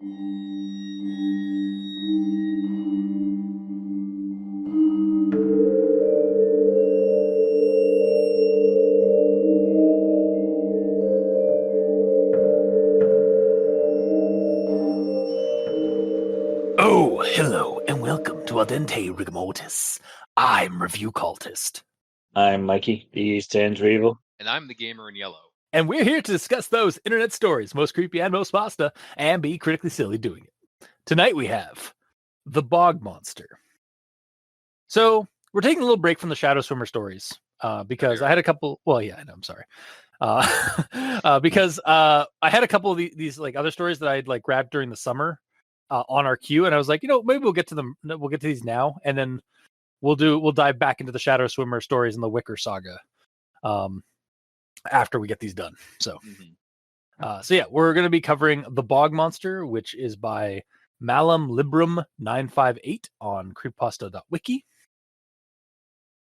Oh, hello, and welcome to Aldente Rigamortis. I'm Review Cultist. I'm Mikey, the Stands for Evil. And I'm the gamer in yellow. And we're here to discuss those internet stories, most creepy and most pasta, and be critically silly doing it. Tonight we have the Bog Monster. So we're taking a little break from the Shadow Swimmer stories because I had a couple. Well, yeah, I know. I'm sorry. Because I had a couple of these like other stories that I'd like grabbed during the summer on our queue, and I was like, maybe we'll get to them. We'll get to these now, and then we'll dive back into the Shadow Swimmer stories and the Wicker Saga after we get these done. So, so yeah, we're going to be covering the Bog Monster, which is by Malum Librum 958 on creepypasta.wiki.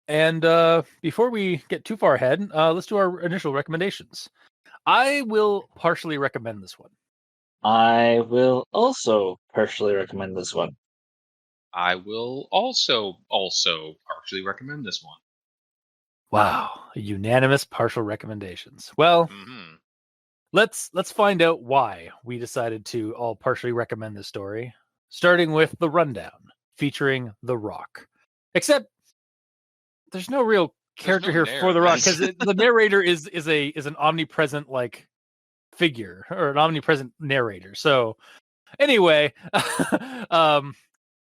And before we get too far ahead, let's do our initial recommendations. I will partially recommend this one. I will also partially recommend this one. I will also partially recommend this one. Wow, unanimous partial recommendations. Well, let's find out why we decided to all partially recommend this story, starting with the rundown featuring The Rock. Except there's no real character here for The Rock because the narrator is an omnipresent like figure or an omnipresent narrator. So anyway, a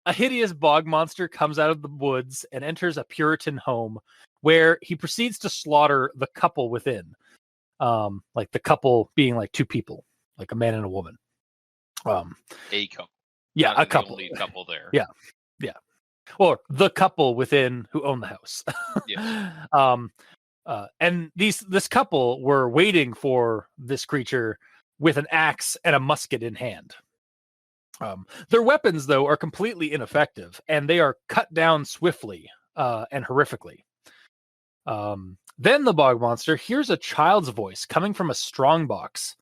hideous bog monster comes out of the woods and enters a Puritan home where he proceeds to slaughter the couple within. Like the couple being like two people, like a man and a woman. A couple. Yeah, Not a couple. The only couple there. Yeah. Or the couple within who own the house. Yeah. And this couple were waiting for this creature with an axe and a musket in hand. Their weapons, though, are completely ineffective, and they are cut down swiftly and horrifically. Then the Bog Monster hears a child's voice coming from a strong box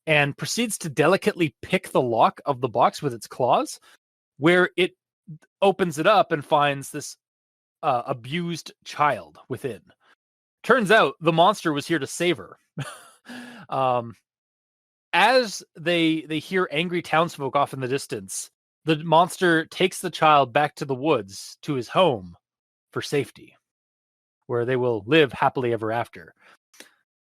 and proceeds to delicately pick the lock of the box with its claws, where it opens it up and finds this abused child within. Turns out the monster was here to save her. As they hear angry townsfolk off in the distance, the monster takes the child back to the woods to his home for safety, where they will live happily ever after.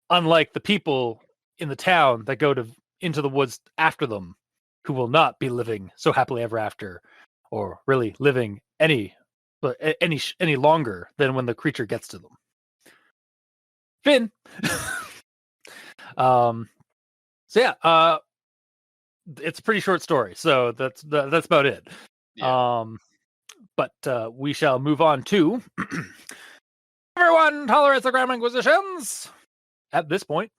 Unlike the people in the town that go into the woods after them, who will not be living so happily ever after, or really living any longer than when the creature gets to them. Finn. So yeah, it's a pretty short story, so that's about it. Yeah. But we shall move on to everyone tolerates the Grand Inquisitions at this point,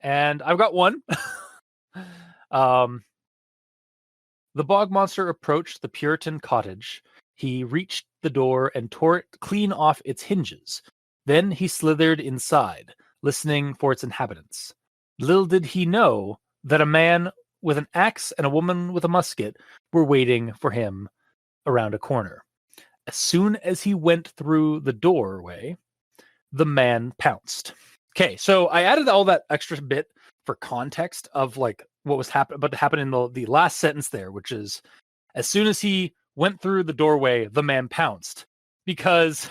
and I've got one. The Bog Monster approached the Puritan cottage. He reached the door and tore it clean off its hinges. Then he slithered inside, listening for its inhabitants. Little did he know that a man with an axe and a woman with a musket were waiting for him around a corner. As soon as he went through the doorway, the man pounced. Okay, so I added all that extra bit for context of like what was about to happen in the last sentence there, which is as soon as he went through the doorway, the man pounced. Because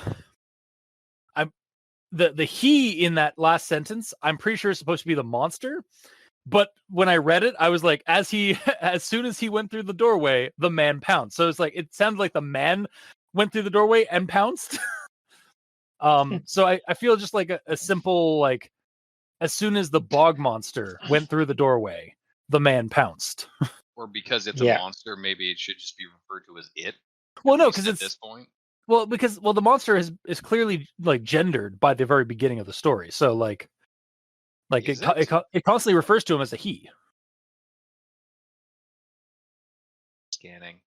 the he in that last sentence, I'm pretty sure is supposed to be the monster. But when I read it, I was like, as soon as he went through the doorway, the man pounced. So it's like it sounded like the man went through the doorway and pounced. So I feel just like a simple like as soon as the Bog Monster went through the doorway, the man pounced. Or because it's a monster, maybe it should just be referred to as it. Well, no, because it's at this point. Well, because the monster is clearly like gendered by the very beginning of the story. So like it constantly refers to him as a he. Scanning.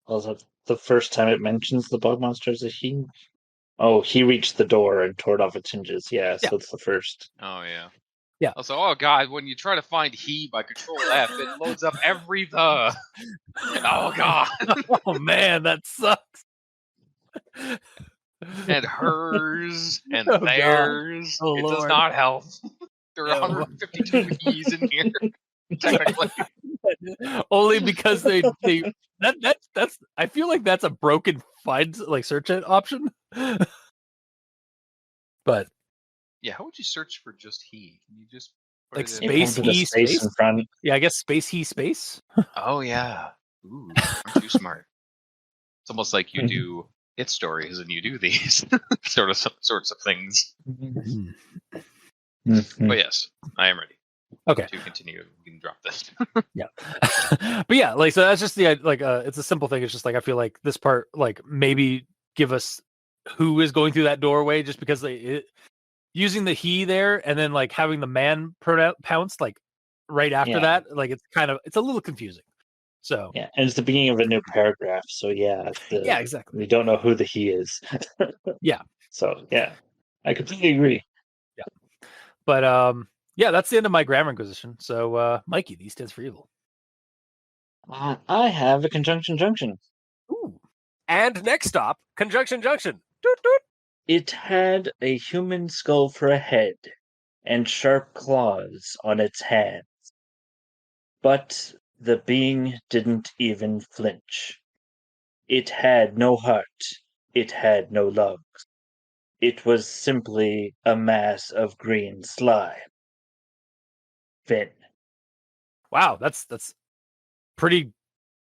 Also, the first time it mentions the Bog Monster as a he. Oh, he reached the door and tore it off its hinges. Yeah, so it's the first. Oh, yeah. Yeah. Also, oh god, when you try to find he by Control F, it loads up every the. Oh god. Oh man, that sucks. And hers and Oh, God. theirs. Oh, It does Lord. not help. There are No. 152 he's in here, technically. Only because that's I feel like that's a broken find like search option. But Yeah, how would you search for just he? Can you just put like it in? space Put a he space space? in front. Yeah, I guess space he space. Oh yeah. Ooh, aren't you smart? It's almost like you do it stories and you do these sorts of things. Mhm. But yes, I am ready. Okay. To continue, we can drop this. Yeah. But yeah, like so that's just the like it's a simple thing. It's just like I feel like this part like maybe give us who is going through that doorway just because using the he there and then like having the man pounced like right after that, like it's a little confusing. So Yeah, and it's the beginning of a new paragraph, so yeah, yeah, exactly. we don't know who the he is. Yeah. So yeah, I completely agree. Yeah. But yeah, that's the end of my grammar inquisition. So Mikey, these stands for evil. I have a conjunction junction. Ooh. And next stop, conjunction junction. Doot, doot. It had a human skull for a head and sharp claws on its hands. But the being didn't even flinch. It had no heart. It had no lungs. It was simply a mass of green slime. Finn. Wow, that's pretty.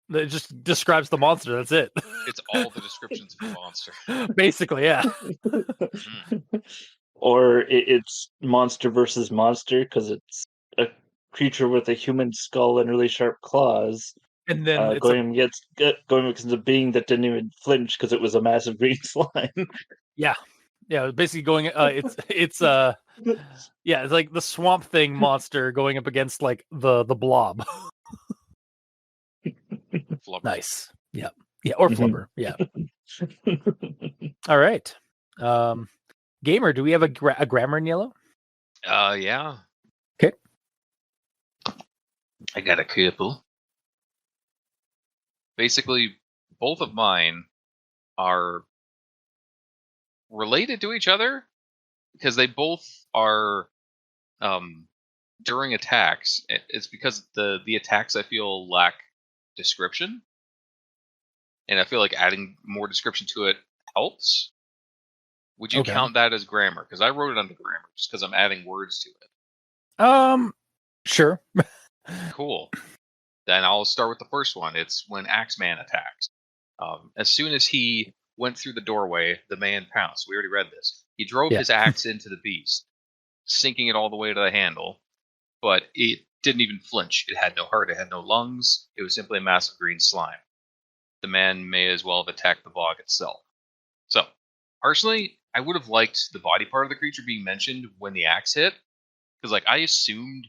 It just describes the monster. That's it. It's all the descriptions of the monster. Basically, yeah. Or it's monster versus monster because it's a creature with a human skull and really sharp claws. And then it's going against a being that didn't even flinch because it was a massive green slime. yeah, basically going. It's yeah, it's like the Swamp Thing monster going up against like the blob. Flubber. Nice. Yeah, or Flubber. Yeah. All right. Gamer, do we have a grammar in yellow? Yeah. Okay. I got a couple. Basically, both of mine are related to each other because they both are during attacks. It's because the attacks I feel lack description, and I feel like adding more description to it helps. Would you count that as grammar? Because I wrote it under grammar just because I'm adding words to it. Sure. Cool. Then I'll start with the first one. It's when Axeman attacks. As soon as he went through the doorway, the man pounced. We already read this. He drove his axe into the beast, sinking it all the way to the handle, but it didn't even flinch. It had no heart. It had no lungs. It was simply a massive green slime. The man may as well have attacked the bog itself. So, personally, I would have liked the body part of the creature being mentioned when the axe hit, because like I assumed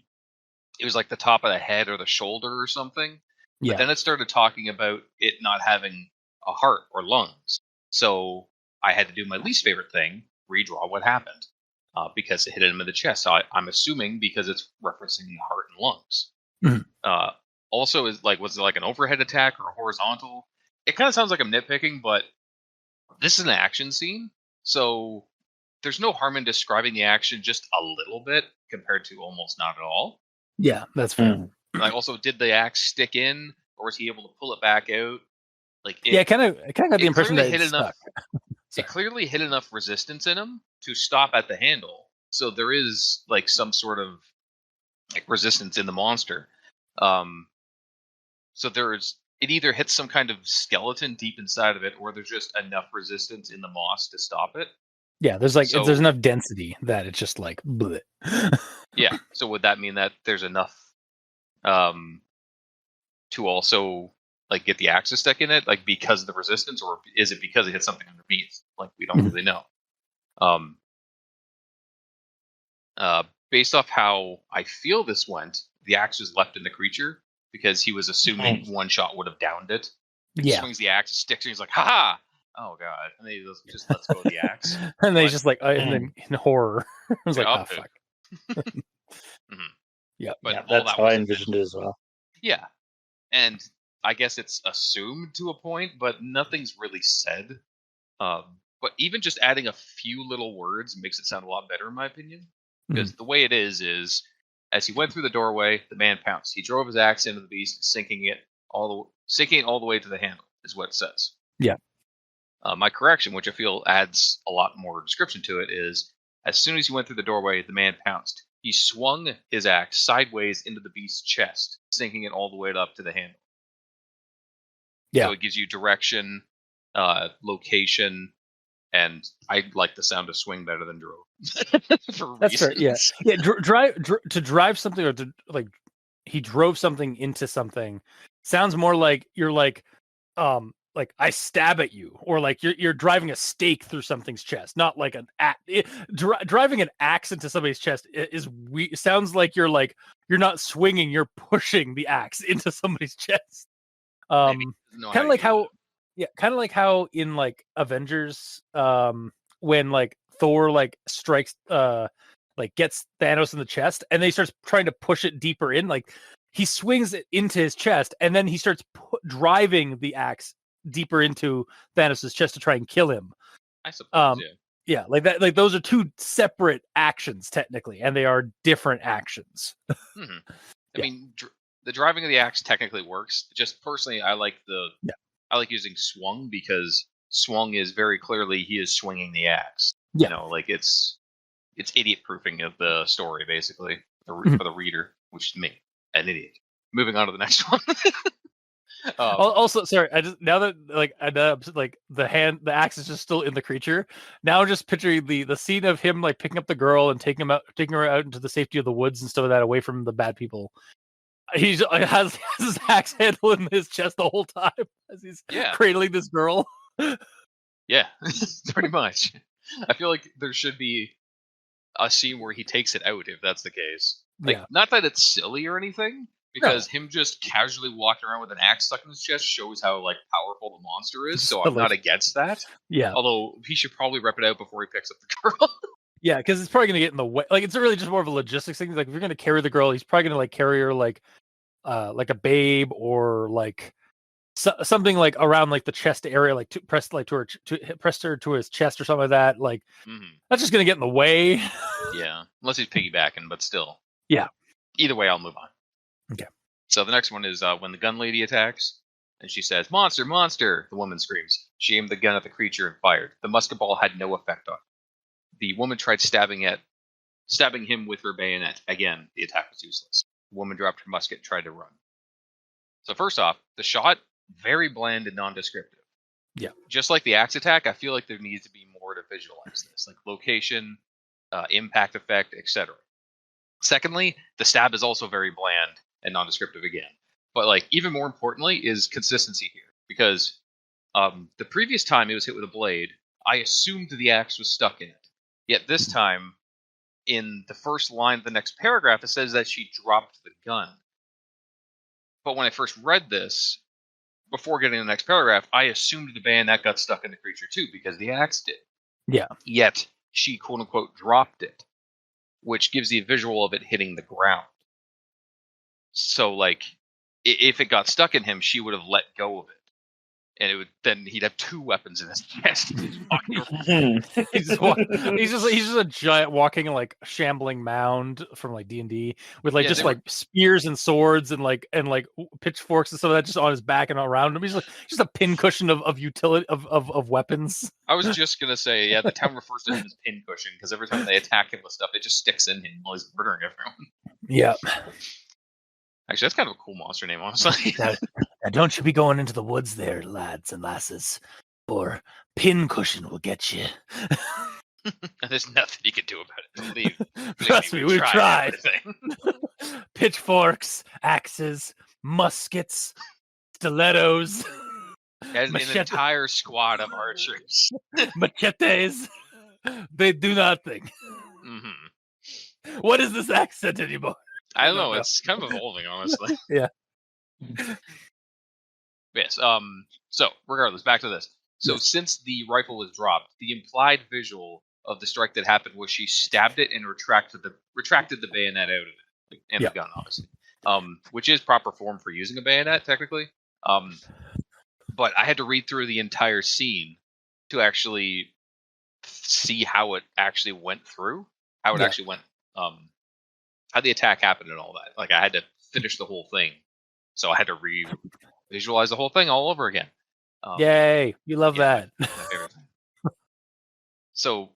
it was like the top of the head or the shoulder or something. But then it started talking about it not having a heart or lungs. So I had to do my least favorite thing, redraw what happened, because it hit him in the chest. So I'm assuming because it's referencing the heart and lungs. Mhm. Also, was it like an overhead attack or a horizontal? It kind of sounds like I'm nitpicking, but this is an action scene, so there's no harm in describing the action just a little bit compared to almost not at all. Yeah, that's fair. Like, also, did the axe stick in, or was he able to pull it back out? Like, I kind of got the impression that hit it enough. stuck. It clearly hit enough resistance in him to stop at the handle. So there is like some sort of like resistance in the monster. So it either hits some kind of skeleton deep inside of it, or there's just enough resistance in the moss to stop it. Yeah, there's there's enough density that it's just like bleh. Yeah. So would that mean that there's enough to also like get the axe stuck in it, like because of the resistance, or is it because it hit something underneath? Like we don't really know. Based off how I feel this went, the axe was left in the creature because he was assuming one shot would have downed it. He swings the axe, sticks, and he's like, "Ha ha! Oh god!" And then he just lets go of the axe. And then he's just like, and then in horror, I was like, "Oh fuck." Mm-hmm. Yeah, but that's how I envisioned it as well. Yeah, and I guess it's assumed to a point, but nothing's really said. But even just adding a few little words makes it sound a lot better, in my opinion. Because the way it is as he went through the doorway, the man pounced. He drove his axe into the beast, sinking it all the way to the handle, is what it says. Yeah. My correction, which I feel adds a lot more description to it, is as soon as he went through the doorway, the man pounced. He swung his axe sideways into the beast's chest, sinking it all the way up to the handle. Yeah. So it gives you direction, location, and I like the sound of swing better than drove. For That's fair. reasons. Yeah. To drive something, or to like he drove something into something sounds more like you're like I stab at you, or like you're driving a stake through something's chest, not like driving an axe into somebody's chest sounds like you're not swinging, you're pushing the axe into somebody's chest. Kind of like how in like Avengers, when like Thor like strikes like gets Thanos in the chest, and then he starts trying to push it deeper in, like he swings it into his chest, and then he starts driving the axe deeper into Thanos' chest to try and kill him. I suppose, yeah, like that. Like those are two separate actions technically, and they are different actions. Mm-hmm. I mean, the driving of the axe technically works. Just personally, I like I like using swung, because swung is very clearly he is swinging the axe. Yeah. You know, like it's idiot proofing of the story basically for the reader, which is me, an idiot. Moving on to the next one. Also, sorry, I just now that like the axe is just still in the creature. Now just picturing the scene of him like picking up the girl and taking her out into the safety of the woods and stuff like that, away from the bad people. He has his axe handle in his chest the whole time as he's cradling this girl. Yeah, pretty much. I feel like there should be a scene where he takes it out if that's the case. Like, not that it's silly or anything, because him just casually walking around with an axe stuck in his chest shows how like powerful the monster is. So I'm not against that. Yeah. Although he should probably rep it out before he picks up the girl. Yeah, because it's probably gonna get in the way. Like it's really just more of a logistics thing. Like if you're gonna carry the girl, he's probably gonna like carry her like a babe, or like something like around like the chest area, like press her to his chest or something like that. Like that's just gonna get in the way. Yeah, unless he's piggybacking, but still. Yeah. Either way, I'll move on. Okay. So the next one is when the gun lady attacks, and she says, "Monster, monster!" The woman screams. She aimed the gun at the creature and fired. The musket ball had no effect on it. The woman tried stabbing him with her bayonet. Again, the attack was useless. The woman dropped her musket and tried to run. So first off, the shot, very bland and nondescriptive. Yeah. Just like the axe attack, I feel like there needs to be more to visualize this, like location, impact effect, etc. Secondly, the stab is also very bland and nondescriptive again. But like even more importantly is consistency here, because the previous time it was hit with a blade, I assumed the axe was stuck in it. Yet this time, in the first line of the next paragraph, it says that she dropped the gun. But when I first read this, before getting to the next paragraph, I assumed the bayonet got stuck in the creature too, because the axe did. Yeah. Yet she quote unquote dropped it, which gives the visual of it hitting the ground. So like, if it got stuck in him, she would have let go of it, and he'd have two weapons in his chest. He's just a giant walking like shambling mound from like D&D with like like spears and swords and like pitchforks and stuff like that just on his back and around him. He's like just a pincushion of utility of weapons. I was just gonna say, the town refers to him as pincushion because every time they attack him with stuff, it just sticks in him while he's murdering everyone. Yeah. Actually, that's kind of a cool monster name, honestly. Now, don't you be going into the woods there, lads and lasses, or pincushion will get you. There's nothing you can do about it. Believe Trust me, we've tried. Pitchforks, axes, muskets, stilettos. Has an entire squad of archers. Machetes. They do nothing. Mm-hmm. What is this accent anymore? I don't know. It's kind of evolving, honestly. Yeah. Yes. So, regardless, back to this. So, since the rifle was dropped, the implied visual of the strike that happened was she stabbed it and retracted the bayonet out of it. and the gun, obviously, which is proper form for using a bayonet, technically. But I had to read through the entire scene to actually see how it actually went through, how it actually went, how the attack happened and all that. Like, I had to finish the whole thing, so I had to visualize the whole thing all over again. Yay! You love that. My favorite thing. So,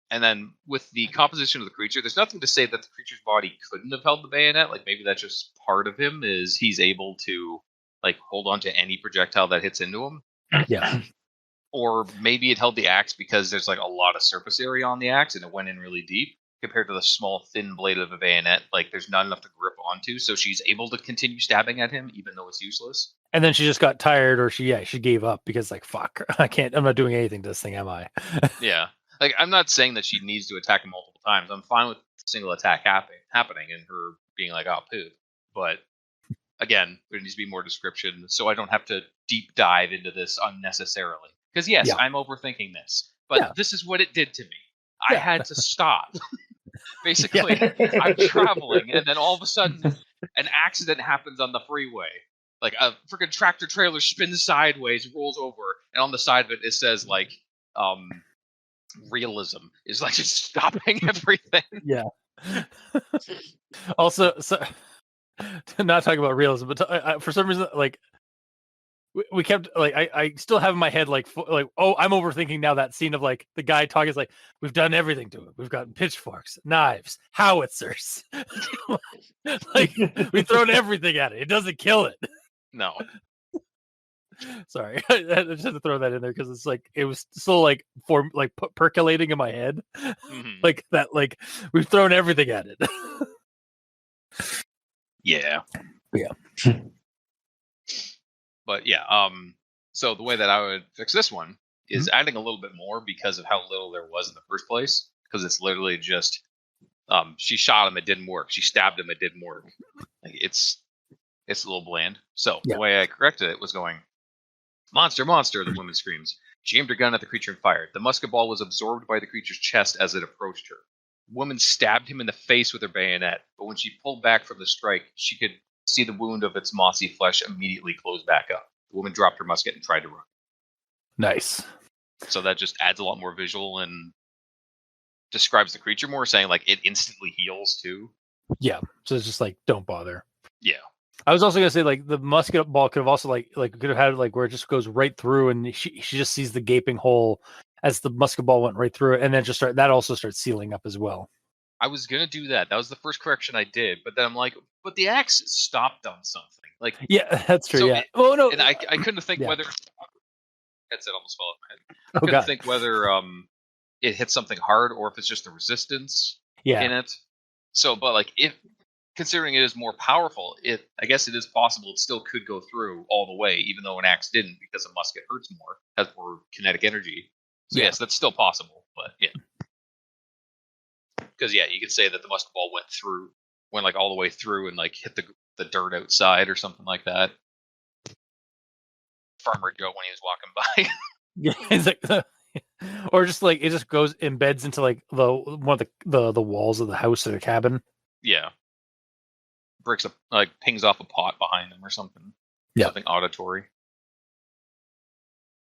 and then with the composition of the creature, there's nothing to say that the creature's body couldn't have held the bayonet. Like, maybe that's just part of him, is he's able to like hold on to any projectile that hits into him. Yeah. Or maybe it held the axe because there's like a lot of surface area on the axe and it went in really deep compared to the small thin blade of a bayonet. Like, there's not enough to grip onto, so she's able to continue stabbing at him even though it's useless. And then she just got tired, or she gave up because like, fuck, I'm not doing anything to this thing, am I? Yeah. Like, I'm not saying that she needs to attack him multiple times. I'm fine with a single attack happening and her being like, oh, poop. But again, there needs to be more description so I don't have to deep dive into this unnecessarily. Because yes, I'm overthinking this, but this is what it did to me. I had to stop. Basically, I'm traveling, and then all of a sudden, an accident happens on the freeway. Like, a freaking tractor trailer spins sideways, rolls over, and on the side of it, it says, like, realism is, like, just stopping everything. Yeah. Also, so, not talking about realism, but for some reason, like, we kept, like, I still have in my head, like, oh, I'm overthinking now that scene of, like, the guy talking is like, we've done everything to it. We've gotten pitchforks, knives, howitzers. Like, we've thrown everything at it. It doesn't kill it. No. Sorry. I just had to throw that in there because it's like, it was still, like, percolating in my head. Mm-hmm. Like, that, like, we've thrown everything at it. Yeah. Yeah. But yeah, so the way that I would fix this one is adding a little bit more because of how little there was in the first place. Because it's literally just, she shot him, it didn't work. She stabbed him, it didn't work. Like, it's a little bland. So the way I corrected it was going, monster, monster, the woman screams. She aimed her gun at the creature and fired. The musket ball was absorbed by the creature's chest as it approached her. The woman stabbed him in the face with her bayonet, but when she pulled back from the strike, she could see the wound of its mossy flesh immediately close back up. The woman dropped her musket and tried to run. Nice. So that just adds a lot more visual and describes the creature more, saying like it instantly heals too. Yeah. So it's just like, don't bother. Yeah. I was also gonna say, like, the musket ball could have also could have had, like, where it just goes right through and she just sees the gaping hole as the musket ball went right through it, and then that also starts sealing up as well. I was gonna do that. That was the first correction I did, but then I'm like, but the axe stopped on something. Like, yeah, that's true. So yeah. No. And I couldn't think whether headset almost fell off my head. I couldn't think whether it hit something hard or if it's just the resistance in it. So, but like, if considering it is more powerful, I guess it is possible it still could go through all the way, even though an axe didn't, because a musket hurts more, has more kinetic energy. So yes, that's still possible. But yeah. Because you could say that the musket ball went like all the way through and like hit the dirt outside or something like that. Farmer Joe when he was walking by. Yeah, it's like, or just like it just embeds into like one of the walls of the house or the cabin. Yeah, breaks pings off a pot behind him or something. Yeah, something auditory.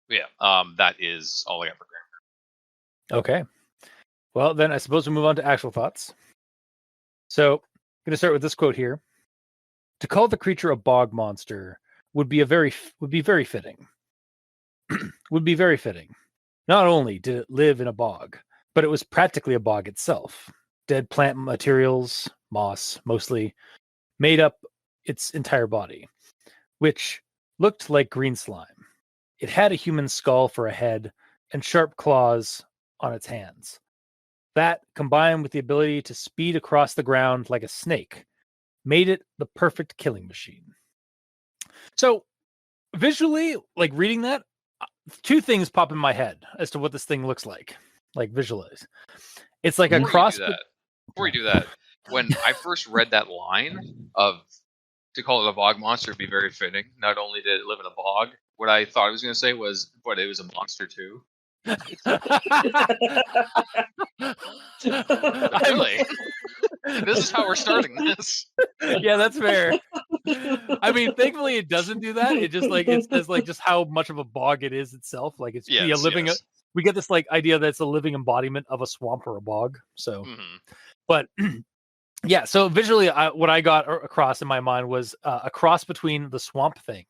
Yeah, that is all I got for grammar. Okay. Well, then I suppose we move on to actual thoughts. So, I'm going to start with this quote here. To call the creature a bog monster would be very fitting. Would be very fitting. Not only did it live in a bog, but it was practically a bog itself. Dead plant materials, moss mostly, made up its entire body, which looked like green slime. It had a human skull for a head and sharp claws on its hands. That, combined with the ability to speed across the ground like a snake, made it the perfect killing machine. So, visually, like reading that, two things pop in my head as to what this thing looks like visualize. It's like a cross. Before you do that, when I first read that line of to call it a bog monster would be very fitting. Not only did it live in a bog, what I thought I was going to say was, but it was a monster too. Really? This is how we're starting this. Yeah, that's fair. I mean, thankfully it doesn't do that. It just like it says like just how much of a bog it is itself. Like it's a living. Yes. We get this like idea that it's a living embodiment of a swamp or a bog. So, but yeah. So visually, what I got across in my mind was a cross between the Swamp Thing,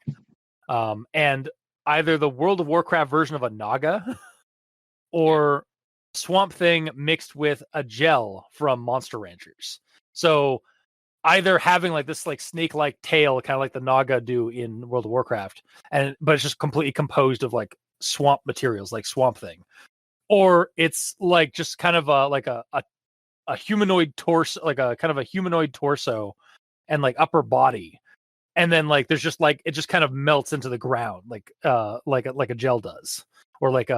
and either the World of Warcraft version of a Naga, or Swamp Thing mixed with a gel from Monster Ranchers. So either having like this like snake-like tail, kind of like the Naga do in World of Warcraft, but it's just completely composed of like swamp materials, like Swamp Thing, or it's like just kind of a humanoid torso, like a kind of a humanoid torso and like upper body, and then like there's just like it just kind of melts into the ground like a gel does, or like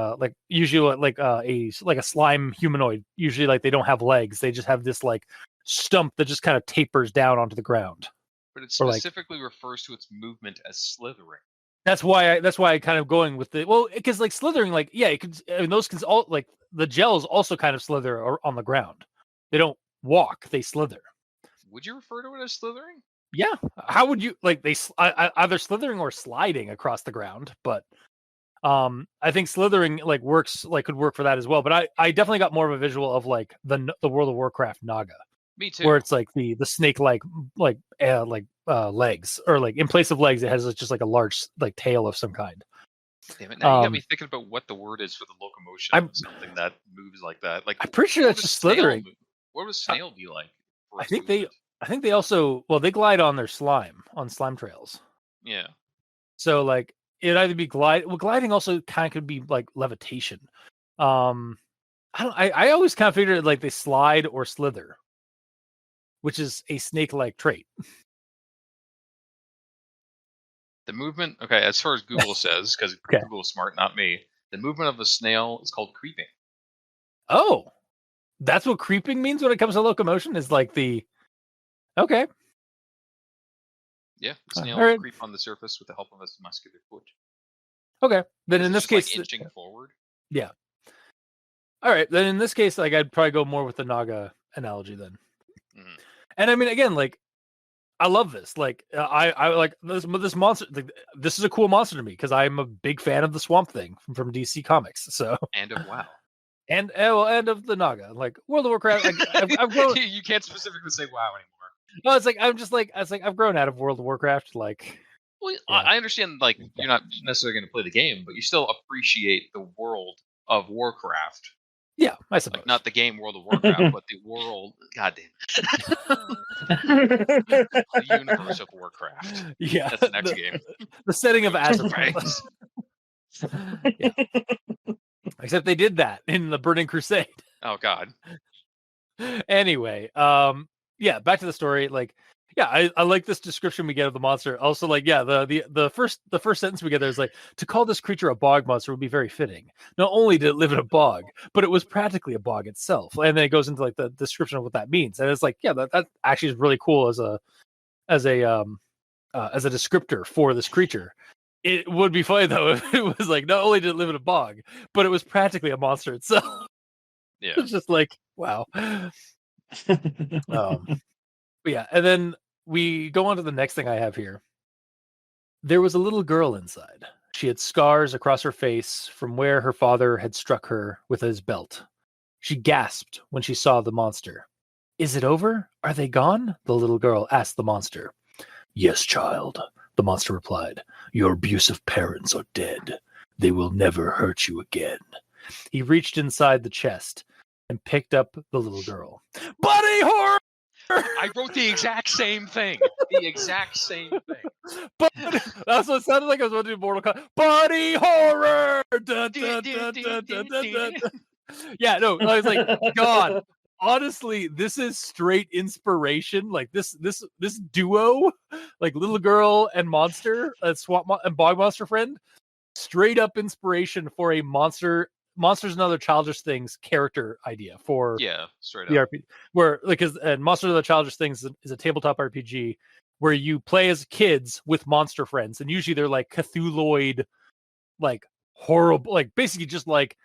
usually like a slime humanoid. Usually like they don't have legs, they just have this like stump that just kind of tapers down onto the ground. But it specifically refers to its movement as slithering. That's why I kind of going with the because like slithering, like it could, I mean, those can all like the gels also kind of slither on the ground. They don't walk, they slither. Would you refer to it as slithering? Yeah. How would you like they either slithering or sliding across the ground? But I think slithering like could work for that as well. But I definitely got more of a visual of like the World of Warcraft Naga. Me too. Where it's like the snake like legs, or like in place of legs it has just like a large like tail of some kind. Damn it! Now you got me thinking about what the word is for the locomotion of something that moves like that. Like I'm pretty sure that's just slithering. What would snail be like? I think they also they glide on their slime trails. Yeah. So like it'd either be gliding also kind of could be like levitation. I always kind of figured like they slide or slither, which is a snake-like trait. The movement, okay, as far as Google says, because Google is smart, not me, the movement of a snail is called creeping. Oh, that's what creeping means when it comes to locomotion, is like the... Okay. Yeah, the snail creep on the surface with the help of its muscular foot. Okay, then in this case... like inching forward? Yeah. All right, then in this case, like I'd probably go more with the Naga analogy then. Mm-hmm. And I mean, again, like, I love this. Like, I like this monster. Like, this is a cool monster to me because I'm a big fan of the Swamp Thing from DC Comics. So and of WoW, and of the Naga. Like World of Warcraft. I've grown. You can't specifically say WoW anymore. No, it's like I've grown out of World of Warcraft. Like, well, yeah. I understand. Like, you're not necessarily going to play the game, but you still appreciate the world of Warcraft. Yeah, I suppose. Like, not the game World of Warcraft, but the world. Goddamn. The universe of Warcraft. Yeah, that's the next game. The setting of Azeroth. Yeah. Except they did that in the Burning Crusade. Oh God. Anyway, yeah, back to the story. Like, yeah, I like this description we get of the monster. Also, like, yeah, the first sentence we get there is like, to call this creature a bog monster would be very fitting. Not only did it live in a bog, but it was practically a bog itself. And then it goes into like the description of what that means. And it's like, yeah, that actually is really cool as a descriptor for this creature. It would be funny though if it was like, not only did it live in a bog, but it was practically a monster itself. Yeah, it's just like, wow. But yeah, and then we go on to the next thing I have here. There was a little girl inside. She had scars across her face from where her father had struck her with his belt. She gasped when she saw the monster. Is it over? Are they gone? The little girl asked the monster. Yes, child, the monster replied. Your abusive parents are dead. They will never hurt you again. He reached inside the chest and picked up the little girl. Buddy horror! I wrote the exact same thing. The exact same thing. But that's what it sounded like. I was about to do Mortal Kombat. Buddy horror. Dun, dun, dun, dun, dun, dun, dun. Yeah, no, I was like, God. Honestly, this is straight inspiration. Like this duo, like little girl and monster, and bog monster friend, straight up inspiration for a Monsters and Other Childish Things character idea for straight the up. RPG, where like Monsters and Other Childish Things is a tabletop RPG where you play as kids with monster friends, and usually they're like Cthulhuoid, like horrible, like basically just like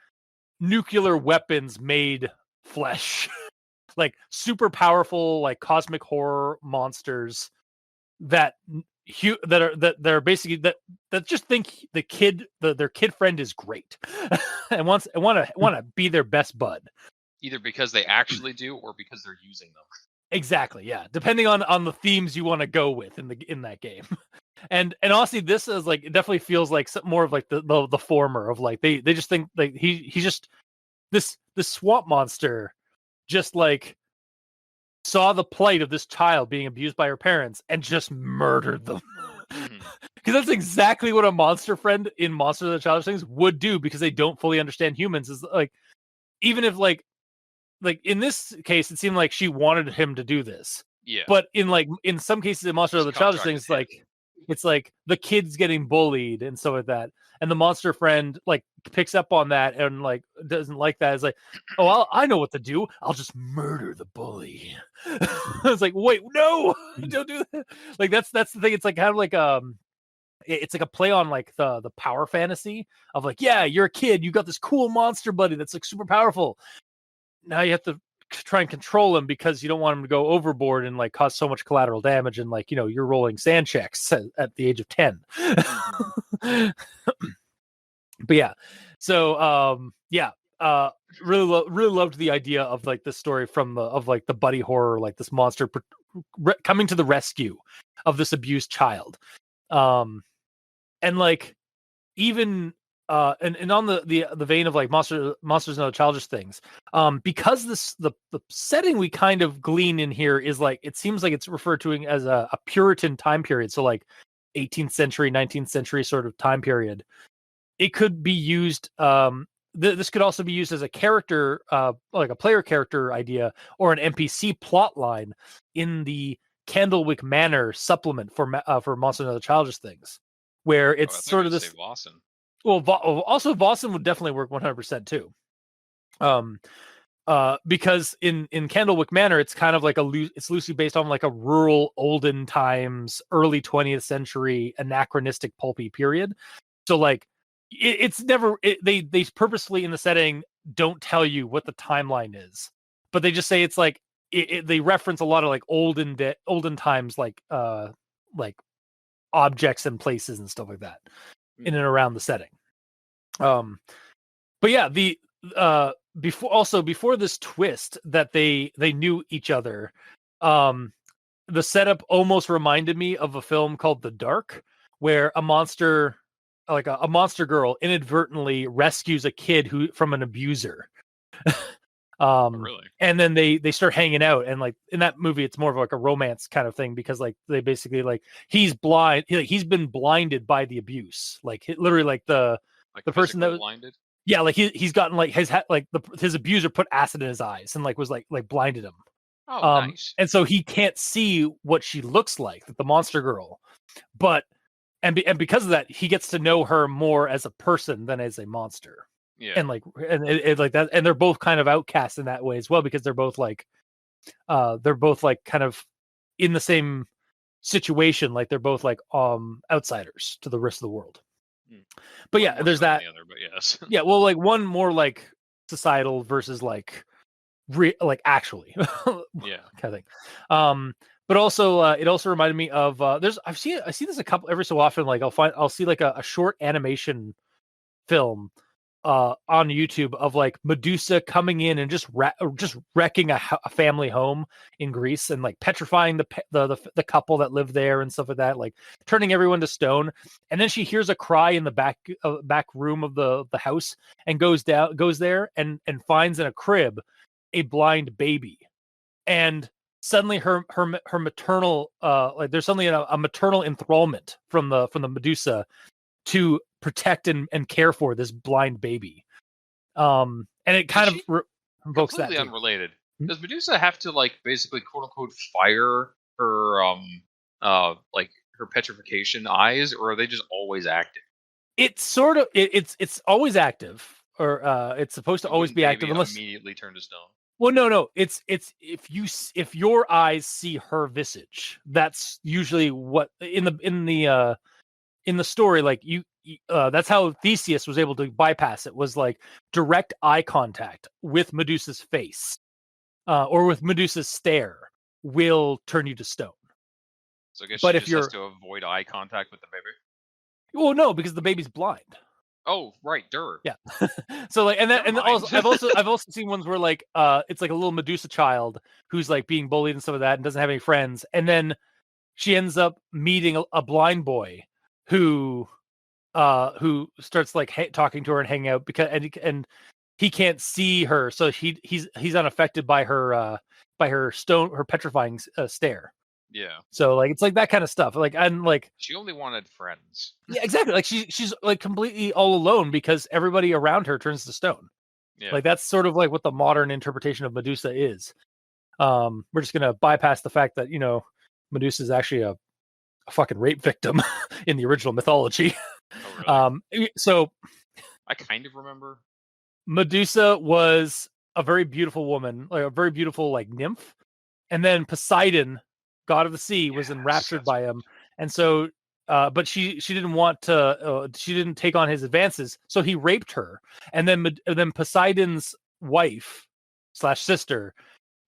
nuclear weapons made flesh. like super powerful, like cosmic horror monsters that are basically that just think the kid their kid friend is great and want to be their best bud, either because they actually do or because they're using them. Exactly, yeah, depending on the themes you want to go with in that game. And honestly, this is like, it definitely feels like more of like the former of like they just think like he's just this swamp monster just like saw the plight of this child being abused by her parents and just murdered them. Because that's exactly what a monster friend in Monsters of the Childish Things would do, because they don't fully understand humans. Is like, even if like in this case, it seemed like she wanted him to do this. Yeah. But in some cases in Monsters of the Childish Things, like it's like the kid's getting bullied and stuff like that, and the monster friend like picks up on that and like doesn't like that. It's like, oh, I know what to do. I'll just murder the bully. It's like, wait, no, don't do that. Like that's the thing. It's like kind of like it's like a play on like the power fantasy of like, yeah, you're a kid, you got this cool monster buddy that's like super powerful. Now you have to try and control him because you don't want him to go overboard and like cause so much collateral damage, and like, you know, you're rolling sand checks at the age of 10. But yeah, so really loved the idea of like the story from the buddy horror, like this monster coming to the rescue of this abused child, and like even and on the vein of like monsters and other childish things, because the setting we kind of glean in here is like, it seems like it's referred to as a Puritan time period, so like 18th century 19th century sort of time period. It could be used, this could also be used as a character, like a player character idea, or an NPC plot line in the Candlewick Manor supplement for Monsters and Other Childish Things, where it's sort of this. Well, also Boston would definitely work 100% too. Because in Candlewick Manor, it's kind of like it's loosely based on like a rural olden times, early 20th century anachronistic pulpy period. So like it's never they purposely in the setting don't tell you what the timeline is, but they just say it's like they reference a lot of like olden times, like objects and places and stuff like that in and around the setting. But yeah, the before this twist that they knew each other, the setup almost reminded me of a film called The Dark, where a monster, like a monster girl, inadvertently rescues a kid from an abuser. Really? And then they start hanging out, and like in that movie it's more of like a romance kind of thing, because like they basically like he's blind, he's been blinded by the abuse, like literally like the person that was blinded. Yeah, like he's gotten like his abuser put acid in his eyes and like was like blinded him. Oh, nice. And so he can't see what she looks like the monster girl, but and because of that he gets to know her more as a person than as a monster. Yeah. And like it like that, and they're both kind of outcasts in that way as well, because they're both like kind of in the same situation, like they're both like outsiders to the rest of the world. But yeah, there's that. The other, but yes. Yeah, well, like one more like societal versus like like actually yeah, kind of thing. But also it also reminded me of I see this a couple every so often. Like I'll see like a short animation film on YouTube of like Medusa coming in and just wrecking a family home in Greece, and like petrifying the couple that live there and stuff like that, like turning everyone to stone. And then she hears a cry in the back room of the house, and goes there and finds in a crib a blind baby. And suddenly her maternal like there's suddenly a maternal enthrallment from the Medusa to protect and care for this blind baby. And it kind of invokes that. Completely unrelated. Does Medusa have to like basically quote unquote fire her like her petrification eyes, or are they just always active? It's sort of it's always active, or it's supposed to always be active unless immediately turn to stone. Well, no, it's if your eyes see her visage, that's usually what in the story, like that's how Theseus was able to bypass it, was like direct eye contact with Medusa's face. or with Medusa's stare will turn you to stone. So I guess But she if just you're has to avoid eye contact with the baby. well, no, because the baby's blind. Oh, right, Dur. Yeah. So like, and Never also mind. I've also seen ones where like it's like a little Medusa child who's like being bullied and some of that and doesn't have any friends, and then she ends up meeting a blind boy who starts like talking to her and hanging out because and he can't see her, so he's unaffected by her petrifying stare. Yeah. So like it's like that kind of stuff. Like and like She only wanted friends. yeah, exactly. Like she's like completely all alone because everybody around her turns to stone. Yeah. Like that's sort of like what the modern interpretation of Medusa is. We're just gonna bypass the fact that Medusa is actually a fucking rape victim in the original mythology. Oh, really? So I kind of remember. Medusa was a very beautiful woman, like a very beautiful like nymph, and then Poseidon, god of the sea, was enraptured by him, and so but she didn't want to she didn't take on his advances, so he raped her, and then Poseidon's wife slash sister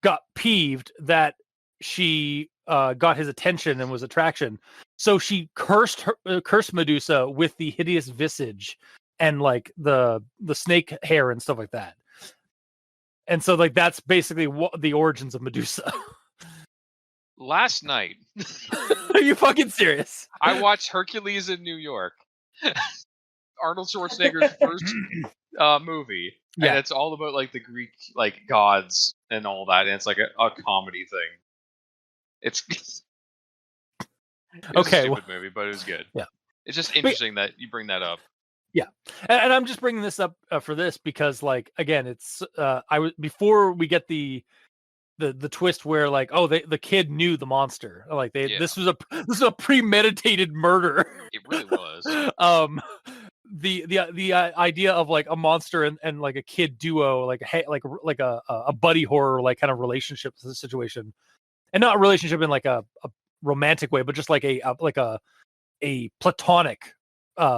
got peeved that she got his attention and was attraction, so she cursed Medusa with the hideous visage and like the snake hair and stuff like that. And so like that's basically what the origins of Medusa. Last night, Are you fucking serious? I watched Hercules in New York. Arnold Schwarzenegger's first movie. Yeah. And it's all about like the Greek like gods and all that, and it's like a comedy thing. It was Okay, a stupid movie, but it was good. Yeah. It's just interesting that you bring that up. Yeah, and I'm just bringing this up for this because, like, again, it's I was before we get the twist where like, oh, the kid knew the monster, like this was a premeditated murder. It really was. The idea of like a monster and like a kid duo, like a buddy horror like kind of relationship situation, and not a relationship in like a romantic way, but just like a platonic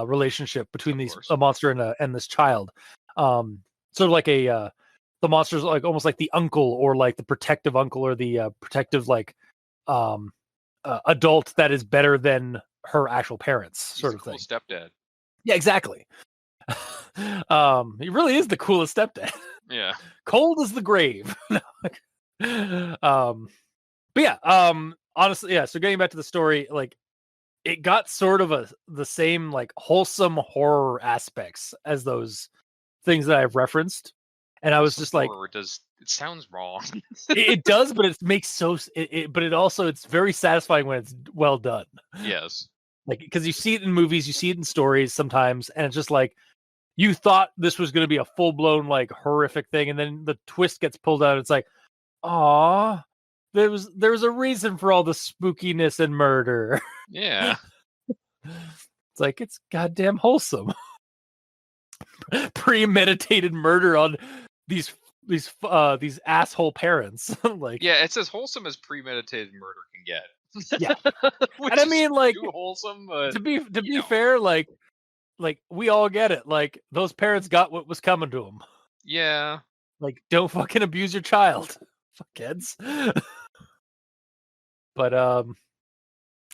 relationship between a monster and this child. Sort of like the monster's like almost like the uncle or like the protective uncle or the protective like adult that is better than her actual parents. He's sort of cool thing. Stepdad. Yeah, exactly. He really is the coolest stepdad. Yeah. Cold as the grave. But yeah, honestly, yeah. So getting back to the story, like it got sort of the same like wholesome horror aspects as those things that I've referenced, and I was just like, it sounds wrong. it does, but it makes but it also it's very satisfying when it's well done. Yes, like because you see it in movies, you see it in stories sometimes, and it's just like you thought this was going to be a full blown like horrific thing, and then the twist gets pulled out. It's like, aw. There was a reason for all the spookiness and murder. Yeah. It's like it's goddamn wholesome. Premeditated murder on these asshole parents. Like yeah, it's as wholesome as premeditated murder can get. Yeah. And I mean like too wholesome, but to be fair, like we all get it. Like those parents got what was coming to them. Yeah. Like don't fucking abuse your child. Fuckheads. But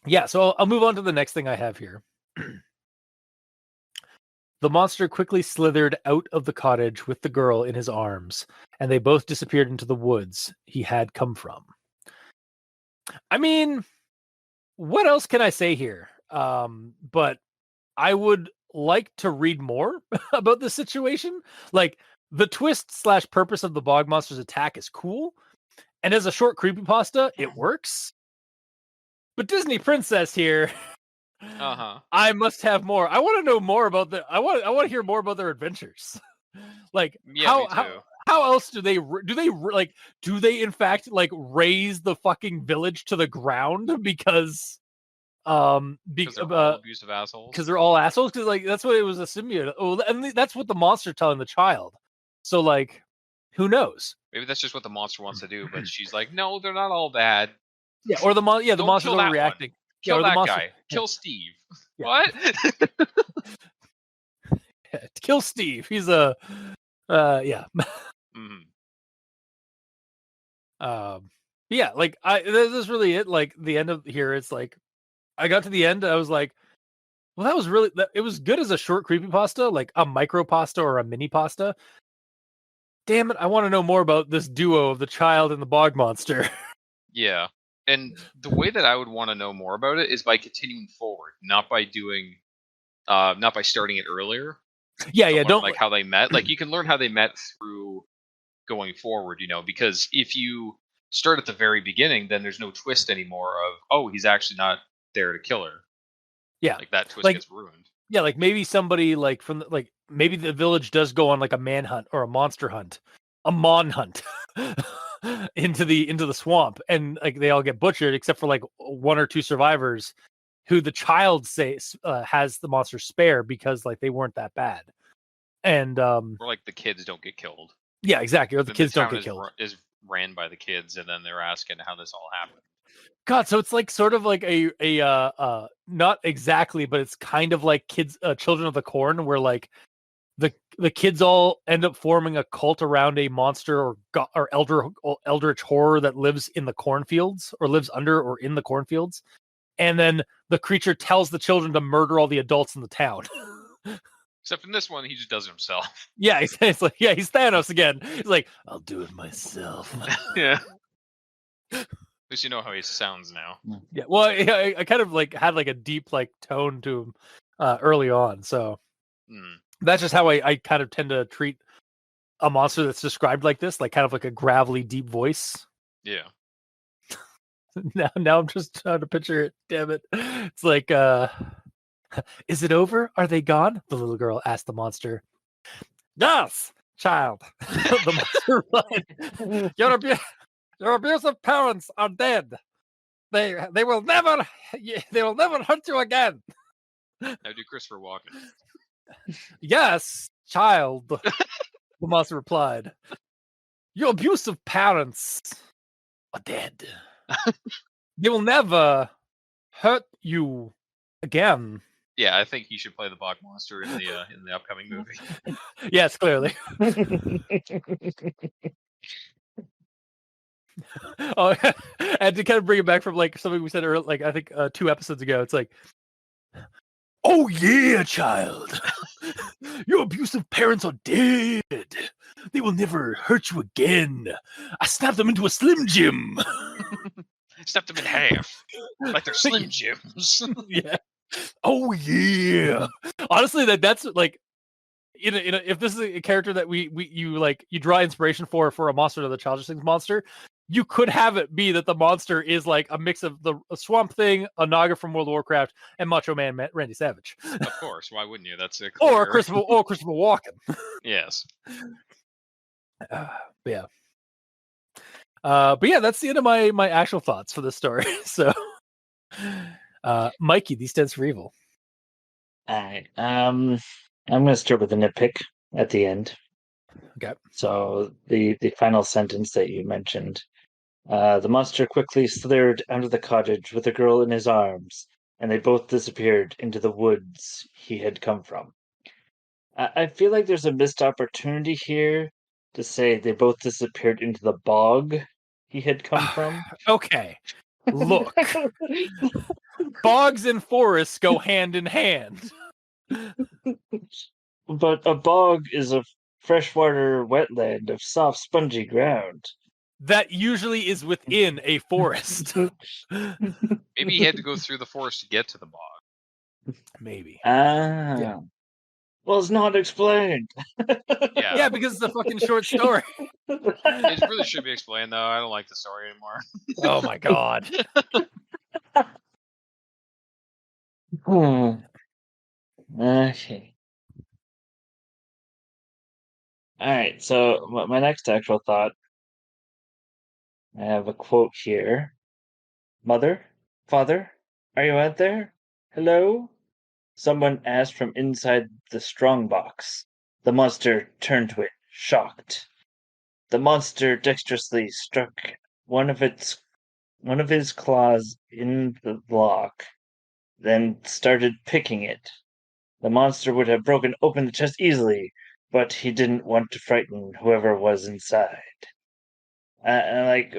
yeah, so I'll move on to the next thing I have here. The monster quickly slithered out of the cottage with the girl in his arms, and they both disappeared into the woods he had come from. I mean, what else can I say here? But I would like to read more about the situation. Like the twist / purpose of the Bog Monster's attack is cool, and as a short creepypasta, it works. But Disney Princess here, I must have more. I want to know more about I want to hear more about their adventures. Like how else do they in fact like raise the fucking village to the ground because they're all abusive assholes. Because they're all assholes. Because like that's what it was a symbiote. Oh, and that's what the monster telling the child. So like, who knows? Maybe that's just what the monster wants to do, but she's like, no, they're not all bad. Yeah, or the monster's overreacting. Kill that guy. Kill Steve. Yeah. What? Kill Steve. He's a yeah. Mm-hmm. Yeah, like this is really it. Like the end of here, it's like I got to the end, I was like, well, that was really it was good as a short creepypasta, like a micro pasta or a mini pasta. Damn it, I want to know more about this duo of the child and the bog monster. Yeah. And the way that I would want to know more about it is by continuing forward, not by starting it earlier Yeah, to yeah, learn don't like how they met. Like you can learn how they met through going forward, because if you start at the very beginning, then there's no twist anymore of, oh, he's actually not there to kill her. yeah. Like that twist Like gets ruined. yeah, like maybe somebody like from like maybe the village does go on like a manhunt or a monster hunt, a mon hunt into the swamp, and like they all get butchered except for like one or two survivors who the child says has the monster spare because like they weren't that bad. And Or like the kids don't get killed. yeah, exactly. Or the Then the kids don't town get killed. is ran by the kids, and then they're asking how this all happened. God, so it's like sort of like a not exactly, but it's kind of like kids Children of the Corn, where like the kids all end up forming a cult around a monster or eldritch horror that lives in the cornfields or lives under or in the cornfields, and then the creature tells the children to murder all the adults in the town. Except in this one, he just does it himself. Yeah, it's like he's Thanos again. He's like, I'll do it myself. Yeah. At least you know how he sounds now. Yeah, well, I kind of like had like a deep like tone to him early on, so that's just how I kind of tend to treat a monster that's described like this, like kind of like a gravelly, deep voice. Yeah. Now I'm just trying to picture it. Damn it! It's like, is it over? Are they gone? The little girl asked the monster. Yes, child. The monster replied. Your abusive parents are dead. They will never hurt you again. Now do Christopher Walken. Yes, child. The monster replied. Your abusive parents are dead. They will never hurt you again. Yeah, I think he should play the Bog Monster in the upcoming movie. Yes, clearly. Oh, and to kind of bring it back from like something we said earlier, like I think 2 episodes ago, it's like, oh yeah, child. Your abusive parents are dead. They will never hurt you again. I snapped them into a Slim Jim. Snapped them in half. Like they're Slim Jims. Yeah. Oh yeah. Honestly, that's like if this is a character that you draw inspiration for a monster to the Childish Things monster, you could have it be that the monster is like a mix of a Swamp Thing, a Naga from World of Warcraft, and Macho Man Randy Savage. Of course, why wouldn't you? That's a or Christopher Walken. Yes. Yeah. But yeah, that's the end of my actual thoughts for this story. So, Mikey, these stands for evil. All right. I'm going to start with a nitpick at the end. Okay. So the final sentence that you mentioned. The monster quickly slithered out of the cottage with the girl in his arms, and they both disappeared into the woods he had come from. I feel like there's a missed opportunity here to say they both disappeared into the bog he had come from. Okay. Look. Bogs and forests go hand in hand. But a bog is a freshwater wetland of soft, spongy ground. That usually is within a forest. Maybe he had to go through the forest to get to the bog. Maybe. Yeah. Well, it's not explained. Yeah, because it's a fucking short story. It really should be explained, though. I don't like the story anymore. Oh my god. Okay. All right. So my next actual thought, I have a quote here. Mother, father, are you out there? Hello? Someone asked from inside the strong box. The monster turned to it, shocked. The monster dexterously struck one of his claws in the lock, then started picking it. The monster would have broken open the chest easily, but he didn't want to frighten whoever was inside. Like,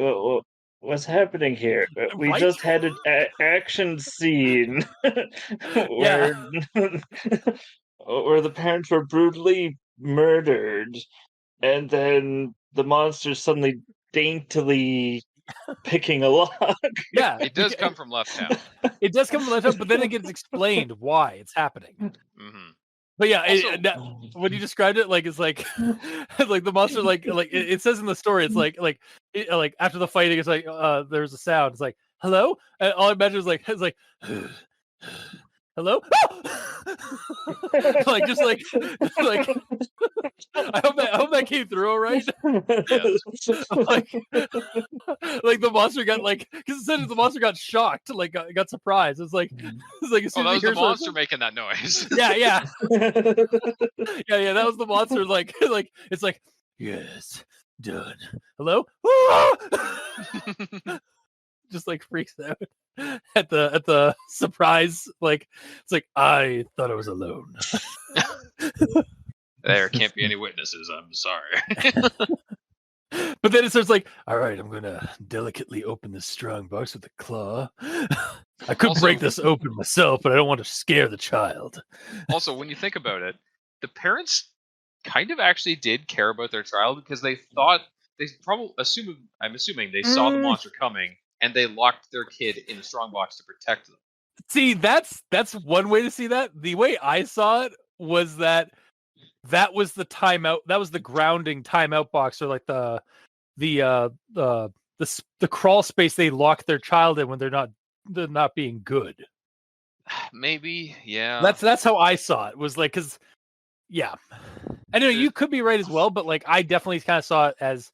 what's happening here? We Right? just had an action scene Yeah. where where the parents were brutally murdered, and then the monster's suddenly daintily picking a lock. Yeah. It does come from Left Town. It does come from Left Out, but then it gets explained why it's happening. Mm-hmm. But yeah, Also, when you described it, like it's like, like the monster, like it says in the story, it's like like after the fighting, it's like there's a sound, it's like hello, and all I imagine is like it's like hello, like just like I hope that came through all right. like like the monster got like because it said the monster got shocked, like got surprised. It's like as soon that as was he the hears monster making that noise. yeah. Yeah, that was the monster. Like, it's like, yes, done. Hello, just like freaks out at the surprise. Like, it's like I thought I was alone. There can't be any witnesses. I'm sorry. But then it starts like, all right, I'm gonna delicately open this strong box with a claw. I could Also- break this open myself, but I don't want to scare the child. Also, when you think about it, the parents kind of actually did care about their child because they thought I'm assuming they saw the monster coming and they locked their kid in a strong box to protect them. See, that's one way to see that. The way I saw it was that was the timeout. That was the grounding timeout box, or like the crawl space they lock their child in when they're not being good. Maybe, yeah. That's how I saw it. Was like because yeah, I know you could be right as well, but like I definitely kind of saw it as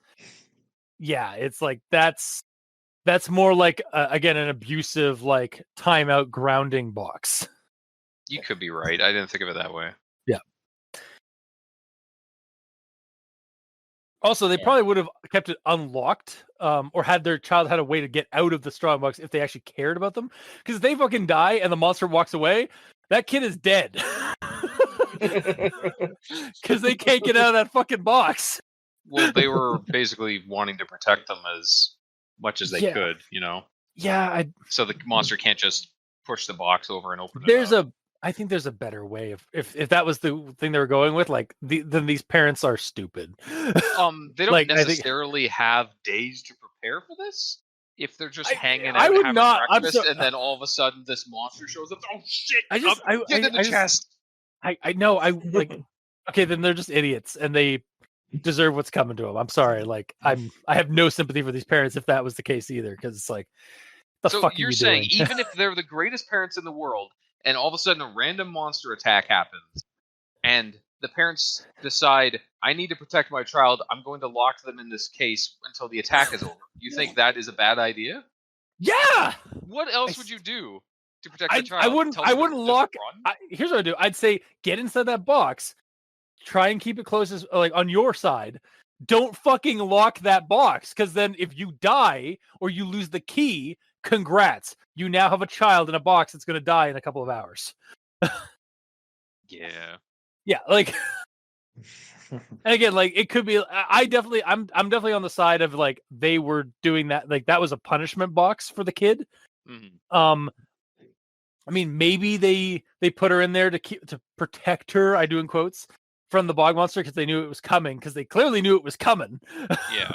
yeah. It's like that's more like again an abusive like timeout grounding box. You could be right. I didn't think of it that way. Yeah. Also, they Yeah. probably would have kept it unlocked, or had their child had a way to get out of the strong box if they actually cared about them. Because if they fucking die and the monster walks away, that kid is dead. Because they can't get out of that fucking box. Well, they were basically wanting to protect them as much as they Yeah. could, you know? Yeah, So the monster can't just push the box over and open it up. I think there's a better way if that was the thing they were going with. Like, then these parents are stupid. They don't Like, I think- necessarily have days to prepare for this. If they're just hanging out I would having not- I'm breakfast, so- and then all of a sudden this monster shows up. Oh shit! I Get in the chest. know. I like. Okay, then they're just idiots, and they deserve what's coming to them. I'm sorry. Like, I have no sympathy for these parents if that was the case either, because it's like, the So fuck are you're you saying doing? even if they're the greatest parents in the world, and all of a sudden a random monster attack happens, and the parents decide, I need to protect my child, I'm going to lock them in this case until the attack is over. You think that is a bad idea? Yeah. What else would you do to protect the child? I wouldn't. Tell I them to wouldn't just lock. run? Here's what I do. I'd say get inside that box. Try and keep it close as like on your side. Don't fucking lock that box, because then if you die or you lose the key, congrats. You now have a child in a box that's going to die in a couple of hours. Yeah. Yeah, like, and again, like it could be. I'm definitely on the side of like they were doing that. Like that was a punishment box for the kid. Mm-hmm. I mean, maybe they put her in there to protect her. I do in quotes from the bog monster because they knew it was coming, because they clearly knew it was coming. Yeah.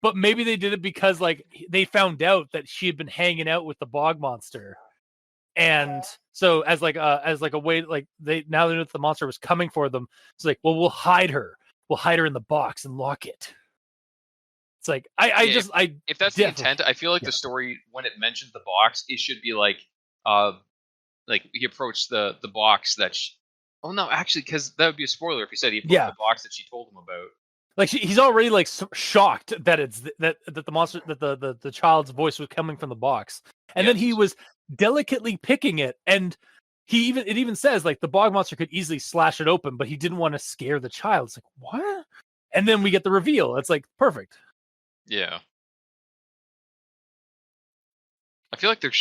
But maybe they did it because like they found out that she had been hanging out with the bog monster, and so as like a way, like they now they knew that the monster was coming for them. It's like, well, we'll hide her in the box and lock it. It's like if that's the intent, I feel like the story, when it mentions the box, it should be like he approached the box that oh no, actually, because that would be a spoiler if he said he approached the box that she told him about. Like he's already like shocked that it's that the monster, that the child's voice was coming from the box, and then he was delicately picking it, and it even says like the bog monster could easily slash it open, but he didn't want to scare the child. It's like, what? And then we get the reveal. It's like perfect. Yeah. I feel like there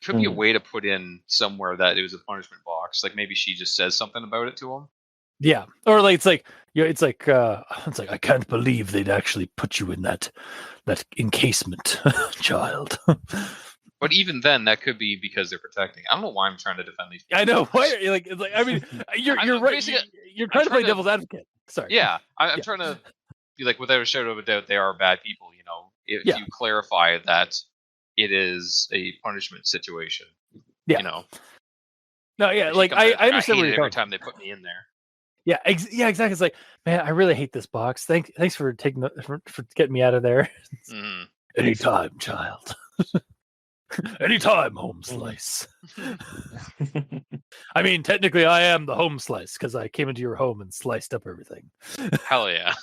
could be a way to put in somewhere that it was a punishment box. Like maybe she just says something about it to him. Yeah, or like it's like I can't believe they'd actually put you in that encasement, child. But even then, that could be because they're protecting. I don't know why I'm trying to defend these people. I know. Why are you like? It's like I mean, you're right. You're trying to play devil's advocate. Sorry. Yeah, I'm trying to be like, without a shadow of a doubt, they are bad people. You know, if you clarify that it is a punishment situation. Yeah. You know. No, yeah, like I understand where you're every time they put me in there. Yeah, exactly. It's like, man, I really hate this box. Thanks for taking for getting me out of there. Anytime, child. Anytime, home slice. I mean, technically, I am the home slice because I came into your home and sliced up everything. Hell yeah,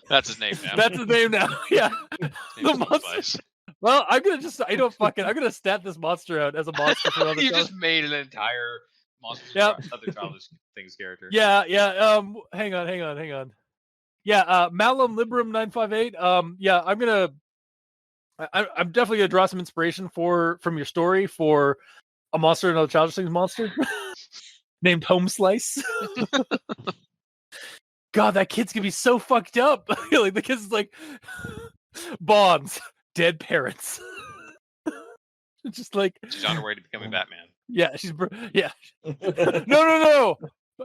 that's his name now. That's his name now. Yeah, the monster. Well, I'm gonna stat this monster out as a monster for other. You just made an entire monster other childish things character. Yeah. Hang on. Yeah, Malum Librum 958. Yeah, I'm definitely gonna draw some inspiration from your story for a monster, another childish things monster named Home Slice. God, that kid's gonna be so fucked up. Like the kid's like bonds, dead parents. Just like she's on her way to becoming Batman. Yeah, No.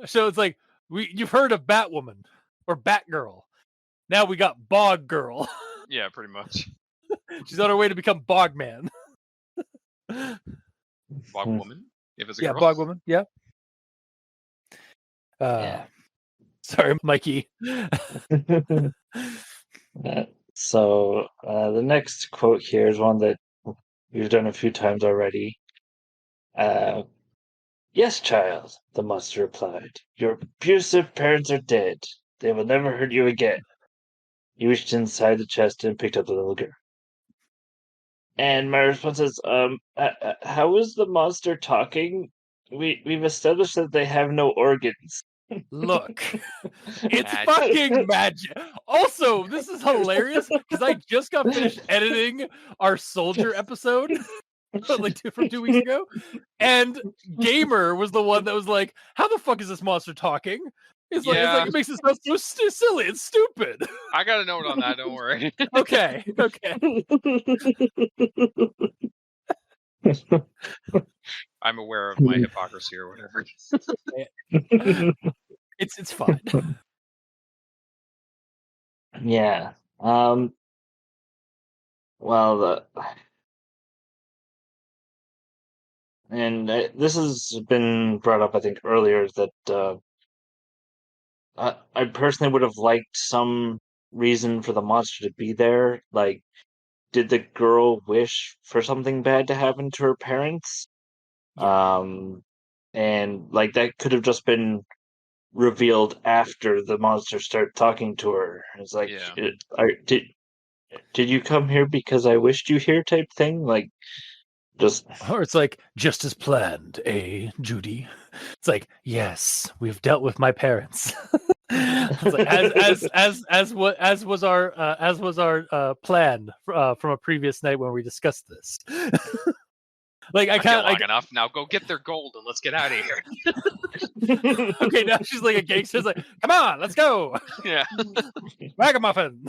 So it's like you've heard of Batwoman or Batgirl. Now we got Bog Girl. Yeah, pretty much. She's on her way to become Bogman. Bog Woman? If it's a girl? Bog Woman. Yeah. Sorry, Mikey. So the next quote here is one that we've done a few times already. Yes, child, the monster replied. Your abusive parents are dead. They will never hurt you again. He reached inside the chest and picked up the little girl. And my response is, how is the monster talking? We've established that they have no organs. Look, it's fucking magic. Also, this is hilarious because I just got finished editing our soldier episode like from 2 weeks ago, and Gamer was the one that was like, "How the fuck is this monster talking?" It's like it makes it sound so silly and stupid. I got a note on that. Don't worry. Okay. I'm aware of my hypocrisy or whatever. It's fine. Yeah. Well, this has been brought up, I think, earlier that I personally would have liked some reason for the monster to be there. Like, did the girl wish for something bad to happen to her parents? And like that could have just been revealed after the monster started talking to her. It's like, did you come here because I wished you here type thing? Like, just or it's like just as planned, Judy? It's like, yes, we've dealt with my parents. It's like, as was our plan from a previous night when we discussed this. Like I can't long enough now. Go get their gold and let's get out of here. Okay, now she's like a gangster. It's like, come on, let's go. Yeah, ragamuffin.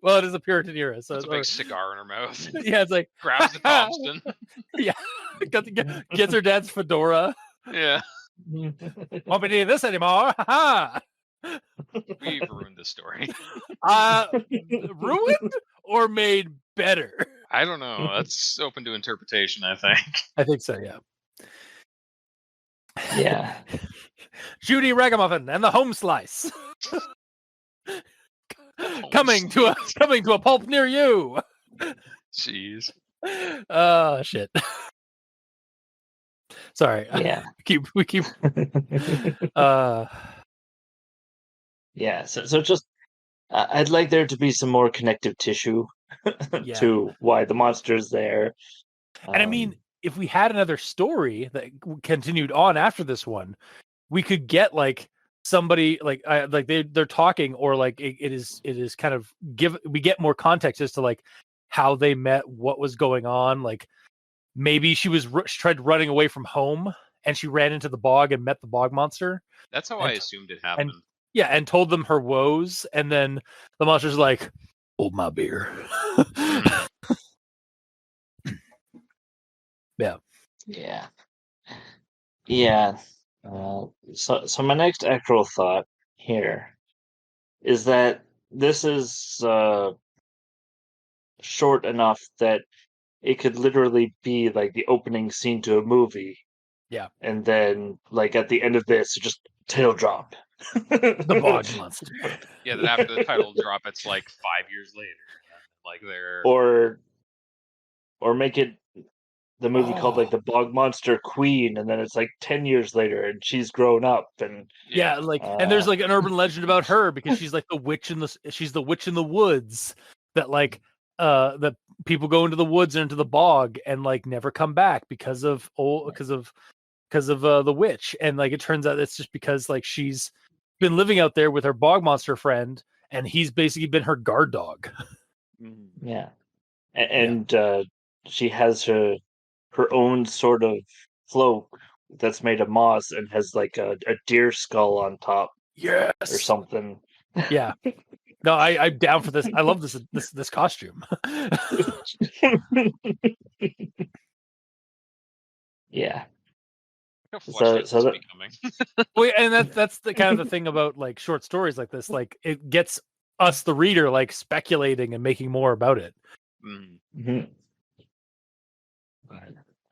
Well, it is a Puritan era, so it's a big cigar in her mouth. Yeah, it's like grabs the Thompson. Yeah, gets her dad's fedora. Yeah, won't be needing this anymore. We've ruined the story. Ruined or made better? I don't know. That's open to interpretation, I think. I think so, yeah. Yeah. Judy Ragamuffin and the Home Slice. Coming to a pulp near you. Jeez. Oh shit. Sorry. Yeah. We keep Yeah, so just I'd like there to be some more connective tissue to why the monster's there. And I mean, if we had another story that continued on after this one, we could get like somebody like they're talking, or like it is kind of we get more context as to like how they met, what was going on. Like maybe she tried running away from home and she ran into the bog and met the bog monster. That's how And I assumed it happened. And told them her woes, and then the monster's like, hold my beer. Yeah. So my next actual thought here is that this is short enough that it could literally be like the opening scene to a movie. Yeah. And then, like, at the end of this, just title drop. The Bog Monster. Yeah, then after the title drop, it's like 5 years later. Like they're or make it the movie called like the Bog Monster Queen, and then it's like 10 years later and she's grown up and like and there's like an urban legend about her because she's like the witch in the woods that like that people go into the woods and into the bog and like never come back because of the witch, and like it turns out it's just because like she's been living out there with her bog monster friend and he's basically been her guard dog. and she has her own sort of cloak that's made of moss and has like a deer skull on top or something. Yeah. No, I'm down for this. I love this costume. Yeah. So becoming. Well, and that's the kind of the thing about like short stories like this. Like it gets us, the reader, like speculating and making more about it. Mm-hmm.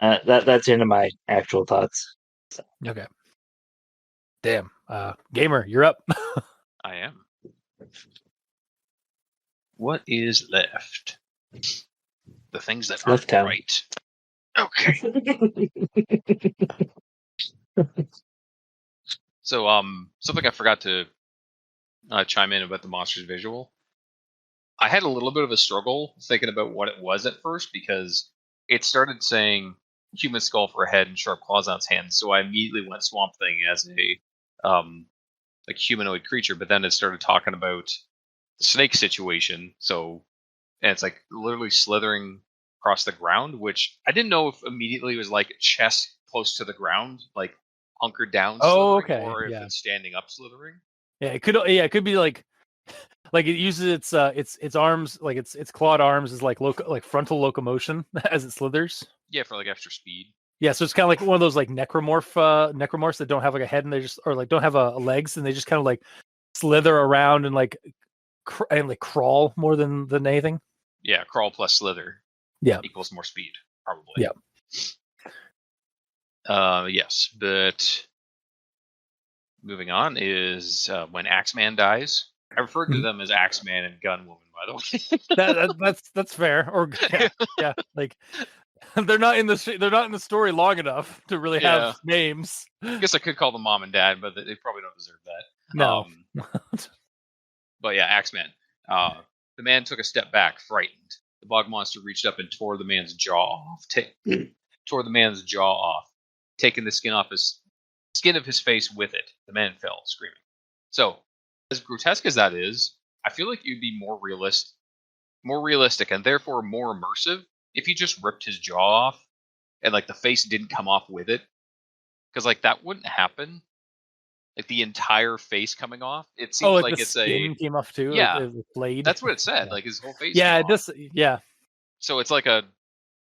That's into my actual thoughts. So. Okay. Damn. Gamer, you're up. I am. What is left? The things that aren't right. Okay. So, something I forgot to chime in about the monster's visual. I had a little bit of a struggle thinking about what it was at first because it started saying human skull for a head and sharp claws on its hands, so I immediately went Swamp Thing as a like humanoid creature. But then it started talking about the snake situation. So, and it's like literally slithering across the ground, which I didn't know if immediately was like chest close to the ground, like hunkered down slithering, or if it's standing up slithering. Yeah, it could be like it uses its arms, like its clawed arms as like frontal locomotion as it slithers. Yeah, for like extra speed. Yeah, so it's kind of like one of those like necromorphs that don't have like a head and they just, or like don't have a legs, and they just kind of like slither around and like crawl more than anything. Yeah, crawl plus slither. Yeah, equals more speed, probably. Yeah. Yes, but moving on is when Axeman dies. I referred to them as Axeman and Gunwoman, by the way. that's fair. Or yeah, like they're not in the story long enough to really have names. I guess I could call them Mom and Dad, but they probably don't deserve that. No. But yeah, Axeman. The man took a step back, frightened. The bog monster reached up and tore the man's jaw off. Taking the skin of his face with it. The man fell, screaming. So, as grotesque as that is, I feel like it'd be more realistic, and therefore more immersive if he just ripped his jaw off and like the face didn't come off with it. Because like that wouldn't happen. Like the entire face coming off. It seems like it's skin came off too. Yeah, like blade. That's what it said. Like his whole face. Yeah, it does. Yeah. So it's like a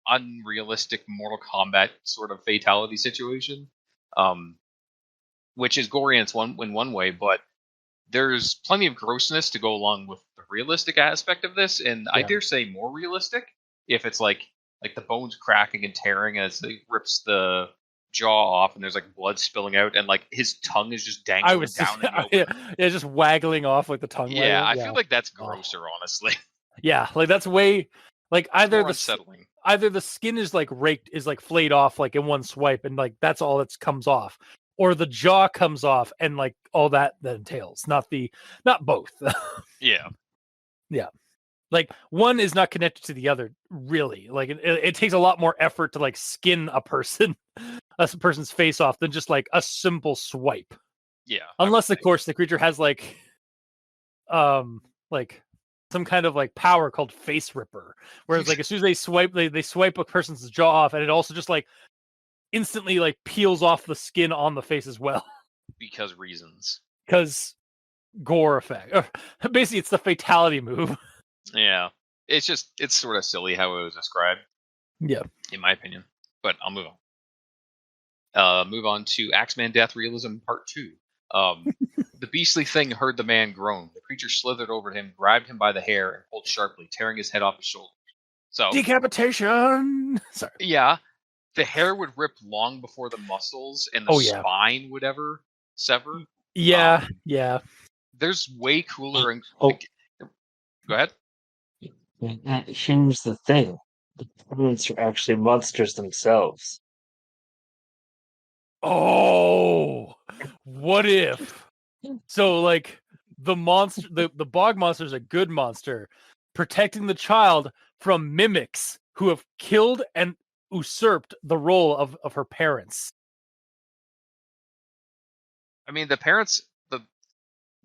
unrealistic Mortal Kombat sort of fatality situation, which is gory in one way, but there's plenty of grossness to go along with the realistic aspect of this, and I dare say more realistic if it's like the bones cracking and tearing as it rips the jaw off and there's like blood spilling out and like his tongue is just dangling down just waggling off like the tongue. I feel like that's grosser, honestly. Yeah, like that's way like either the skin is like flayed off like in one swipe and like that's all that comes off, or the jaw comes off and like all that entails, not both. Yeah like one is not connected to the other, really. Like it takes a lot more effort to like skin a person's face off than just like a simple swipe. Yeah, unless of course the creature has like some kind of like power called face ripper, whereas like as soon as they swipe a person's jaw off, and it also just like instantly like peels off the skin on the face as well. Because reasons. Because gore effect. Basically, it's the fatality move. Yeah. It's sort of silly how it was described. Yeah. In my opinion. But I'll move on. Move on to Axeman Death Realism Part 2. The beastly thing heard the man groan. The creature slithered over him, grabbed him by the hair, and pulled sharply, tearing his head off his shoulder. So decapitation. Sorry. Yeah, the hair would rip long before the muscles and the spine would ever sever. Yeah, yeah. There's way cooler. Go ahead. Here's the thing: the opponents are actually monsters themselves. Oh, what if? So, like, the monster, the Bog Monster is a good monster, protecting the child from mimics who have killed and usurped the role of her parents. I mean, the parents,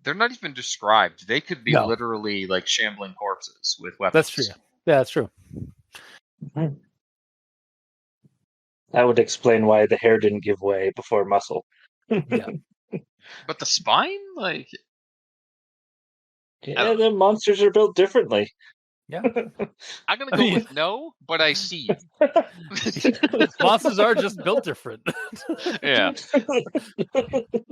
they're not even described. They could be literally like shambling corpses with weapons. That's true. Yeah, that's true. Mm-hmm. That would explain why the hair didn't give way before muscle. Yeah. But the spine, like... Yeah, the monsters are built differently. Yeah. I'm going to go with no, but I see. Monsters are just built different. Yeah.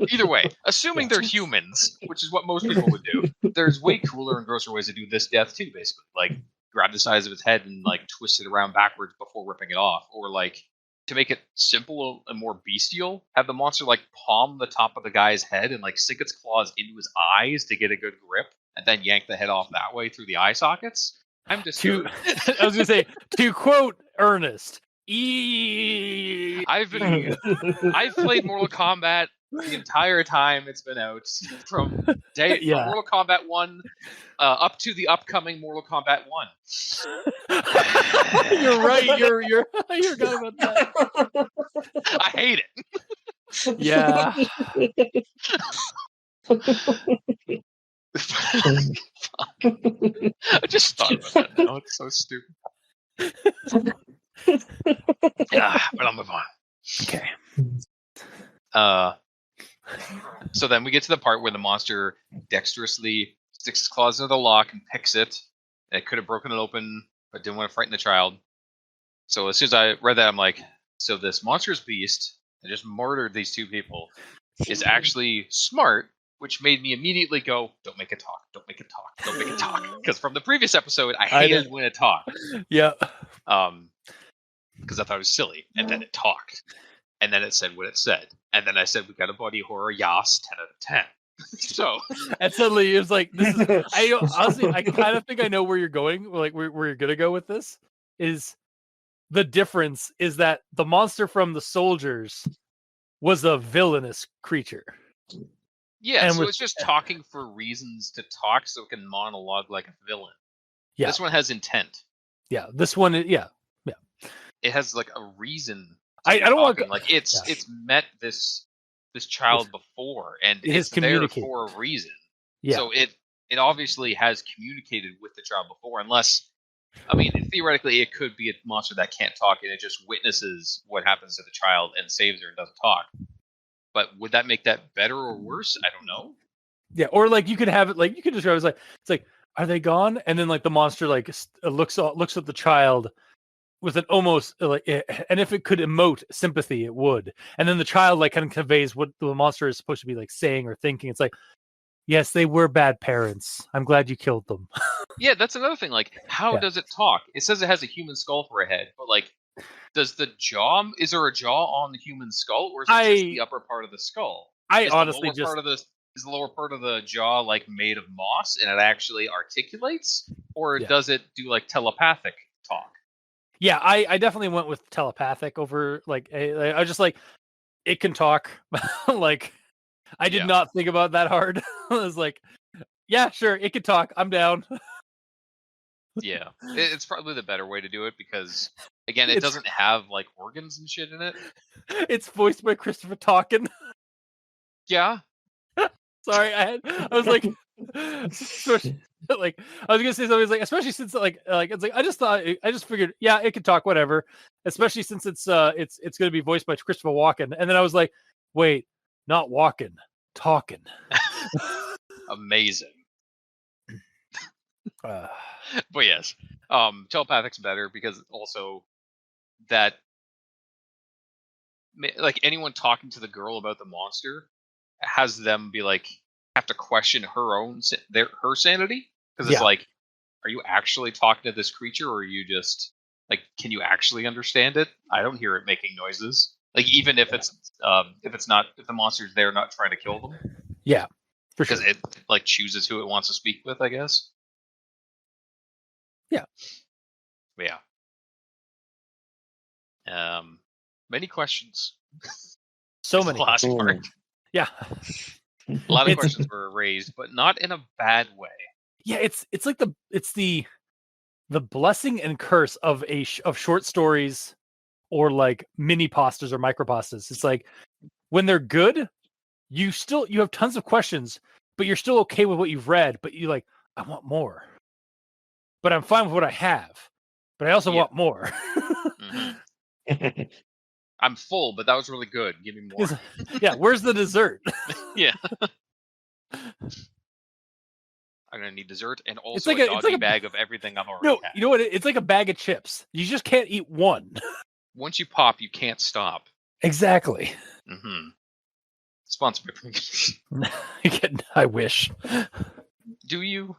Either way, assuming they're humans, which is what most people would do, there's way cooler and grosser ways to do this death too, basically. Like, grab the size of its head and, like, twist it around backwards before ripping it off. Or, like, to make it simple and more bestial, have the monster, like, palm the top of the guy's head and, like, sink its claws into his eyes to get a good grip, and then yank the head off that way through the eye sockets. I'm just... I was going to say, to quote Ernest, I've played Mortal Kombat the entire time it's been out, from Mortal Kombat 1 up to the upcoming Mortal Kombat 1. You're right. You're good about that. I hate it. Yeah. I just thought about that now. It's so stupid. Yeah, but I'll move on. Okay. So then we get to the part where the monster dexterously sticks his claws into the lock and picks it. And it could have broken it open, but didn't want to frighten the child. So as soon as I read that, I'm like, so this monstrous beast that just murdered these two people is actually smart, which made me immediately go, don't make it talk, don't make it talk, don't make it talk. Because from the previous episode, I hated when it talked. Yeah. Because I thought it was silly. And then it talked. And then it said what it said. And then I said, we got a body horror, yas, 10 out of 10. So. And suddenly it was like, this is, honestly, I kind of think I know where you're going, like where you're going to go with this, is the difference is that the monster from the soldiers was a villainous creature. Yeah, and so it's just talking for reasons to talk so it can monologue like a villain. Yeah. This one has intent. Yeah, this one, yeah. It has like a reason. I don't want to... Like it's met this child before, and it's there for a reason. Yeah. So it obviously has communicated with the child before, unless, I mean, theoretically it could be a monster that can't talk and it just witnesses what happens to the child and saves her and doesn't talk. But would that make that better or worse? I don't know. Yeah, or like you could have it like you could describe it as it's like, are they gone? And then like the monster like looks at the child with an almost like, and if it could emote sympathy, it would. And then the child like kind of conveys what the monster is supposed to be like saying or thinking. It's like, yes, they were bad parents. I'm glad you killed them. Yeah, that's another thing. Like, how does it talk? It says it has a human skull for a head, but like, is there a jaw on the human skull, or is it just the upper part of the skull? Is the lower part of the jaw like made of moss and it actually articulates, or does it do like telepathic talk? Yeah, I definitely went with telepathic over like I was just like, it can talk. Like I did not think about that hard. I was like, yeah, sure, it can talk. I'm down. Yeah, it's probably the better way to do it because, again, it doesn't have like organs and shit in it. It's voiced by Christopher Talken. Yeah. Sorry, I was like, Especially, like I was gonna say something like, especially since like it's like I just figured, yeah, it could talk, whatever. Especially since it's gonna be voiced by Christopher Walken, and then I was like, wait, not walking, talking. Amazing. Uh, But yes, telepathic's better because also that like anyone talking to the girl about the monster has them be like have to question her sanity because it's Yeah. like, are you actually talking to this creature or are you just like, can you actually understand it? I don't hear it making noises. Like even if it's not, if the monster's there not trying to kill them, yeah, for sure. because it like chooses who it wants to speak with, I guess. Yeah. But yeah. Many questions. So Is the many. last part. Yeah. A lot of questions were raised, but not in a bad way. Yeah, it's like the blessing and curse of of short stories or like mini pastas or micro pastas. It's like when they're good, you have tons of questions, but you're still okay with what you've read, but you like, I want more. But I'm fine with what I have. But I also want more. Mm-hmm. I'm full, but that was really good. Give me more. Yeah, where's the dessert? Yeah. I'm gonna need dessert and also a doggy bag of everything I've already had. You know what? It's like a bag of chips. You just can't eat one. Once you pop, you can't stop. Exactly. Mm-hmm. Sponsored by I wish. Do you?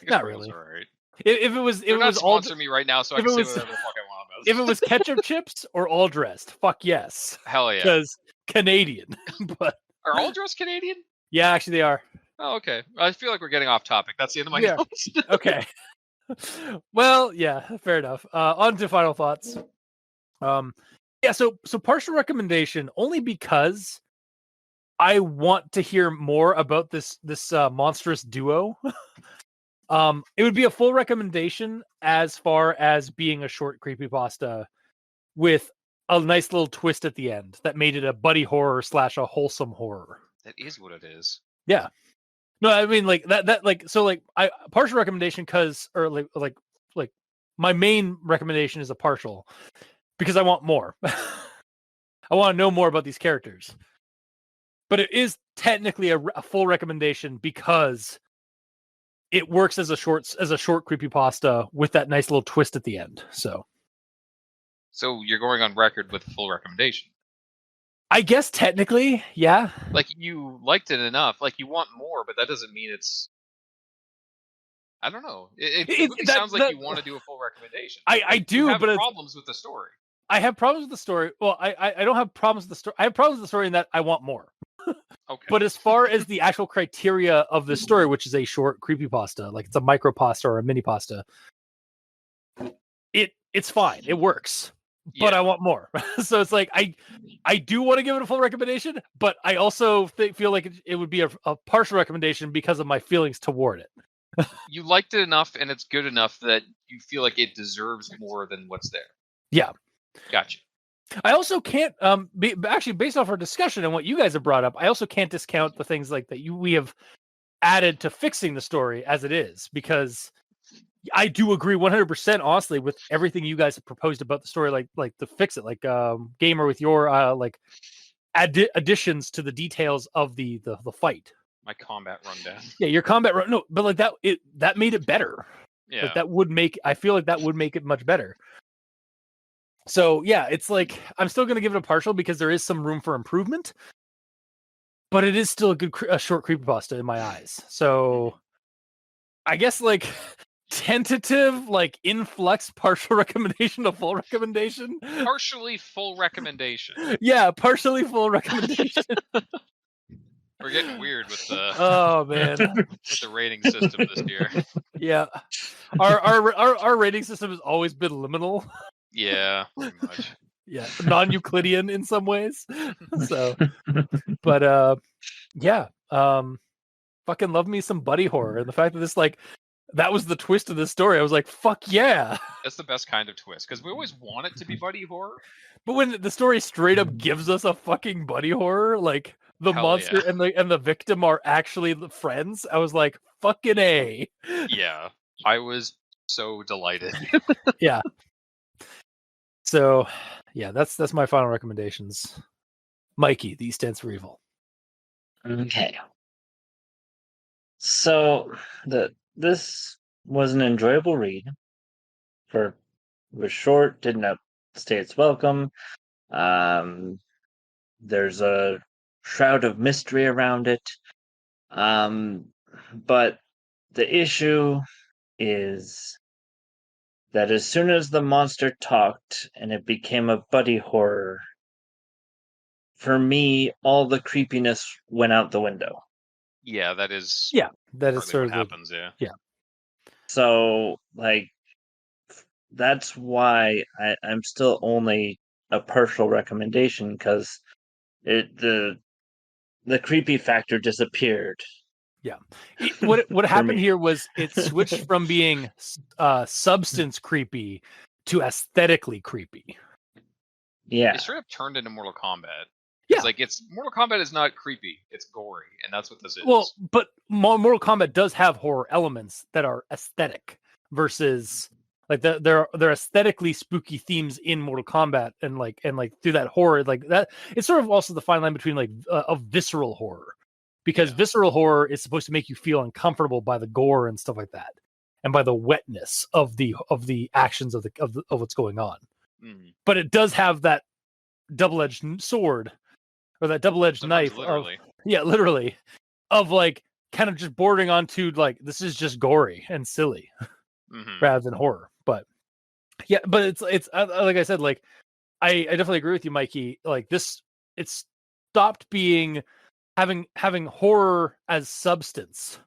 Not really. All right. If it was, They're not sponsoring me right now, so I can say whatever the fuck I want about it. If it was ketchup chips or all dressed, fuck yes. Hell yeah. Because Canadian. But are all dressed Canadian? Yeah, actually they are. Oh, okay. I feel like we're getting off topic. That's the end of my notes. Okay. Well, yeah, fair enough. On to final thoughts. Yeah, so partial recommendation only because I want to hear more about this monstrous duo. It would be a full recommendation as far as being a short creepypasta with a nice little twist at the end that made it a buddy horror / a wholesome horror. That is what it is. Yeah. No, I mean like that like so like I partial recommendation because or like my main recommendation is a partial because I want more. I want to know more about these characters. But it is technically a full recommendation because it works as a short creepypasta with that nice little twist at the end. So you're going on record with a full recommendation. I guess technically, yeah. Like you liked it enough, like you want more, but that doesn't mean it's. I don't know. It sounds like you want to do a full recommendation. I do, you have but problems with the story. I have problems with the story. Well, I don't have problems with the story. I have problems with the story in that I want more. Okay. But as far as the actual criteria of the story, which is a short creepypasta, like it's a micro pasta or a mini pasta, it's fine. It works. But I want more. So it's like I do want to give it a full recommendation, but I also feel like it would be a partial recommendation because of my feelings toward it. You liked it enough, and it's good enough that you feel like it deserves more than what's there. Yeah, gotcha. I also can't actually based off our discussion and what you guys have brought up, I also can't discount the things like that we have added to fixing the story as it is, because I do agree 100% honestly with everything you guys have proposed about the story, like to fix it, like Gamer with your like additions to the details of the fight. My combat rundown. Yeah, your combat run. No, but like that made it better. Yeah, like that would make. I feel like that would make it much better. So yeah, it's like I'm still going to give it a partial because there is some room for improvement, but it is still a short creepypasta in my eyes. So I guess like tentative, like influx partial recommendation to full recommendation. Partially full recommendation. Yeah, partially full recommendation. We're getting weird with the with the rating system this year. Yeah, our rating system has always been liminal. Yeah, pretty much. Yeah, non-Euclidean in some ways. So, but yeah, fucking love me some buddy horror, and the fact that this that was the twist of the story. I was like, fuck yeah. That's the best kind of twist because we always want it to be buddy horror. But when the story straight up gives us a fucking buddy horror, like the Hell monster yeah. and the victim are actually the friends, I was like, fucking A. Yeah, I was so delighted. Yeah. So, yeah, that's my final recommendations. Mikey, the stands for evil. Okay. So this was an enjoyable read. It was short, didn't outstay its welcome. There's a shroud of mystery around it. But the issue is that as soon as the monster talked and it became a buddy horror, for me, all the creepiness went out the window. Yeah, that is Yeah, that is partly sort what of the happens. Yeah. So, like, that's why I'm still only a partial recommendation because the creepy factor disappeared. Yeah. What For happened me. here was it switched from being substance creepy to aesthetically creepy. Yeah. It sort of turned into Mortal Kombat. Yeah. It's like Mortal Kombat is not creepy; it's gory, and that's what this is. Well, but Mortal Kombat does have horror elements that are aesthetic versus like there are aesthetically spooky themes in Mortal Kombat and like through that horror like that. It's sort of also the fine line between like of visceral horror, because Yeah. visceral horror is supposed to make you feel uncomfortable by the gore and stuff like that, and by the wetness of the actions of what's going on. Mm. But it does have that double-edged sword or that double-edged Sometimes knife literally. literally of like kind of just bordering onto like this is just gory and silly rather than horror. But yeah, but it's like I said, like I definitely agree with you, Mikey. Like this, it's stopped being having horror as substance,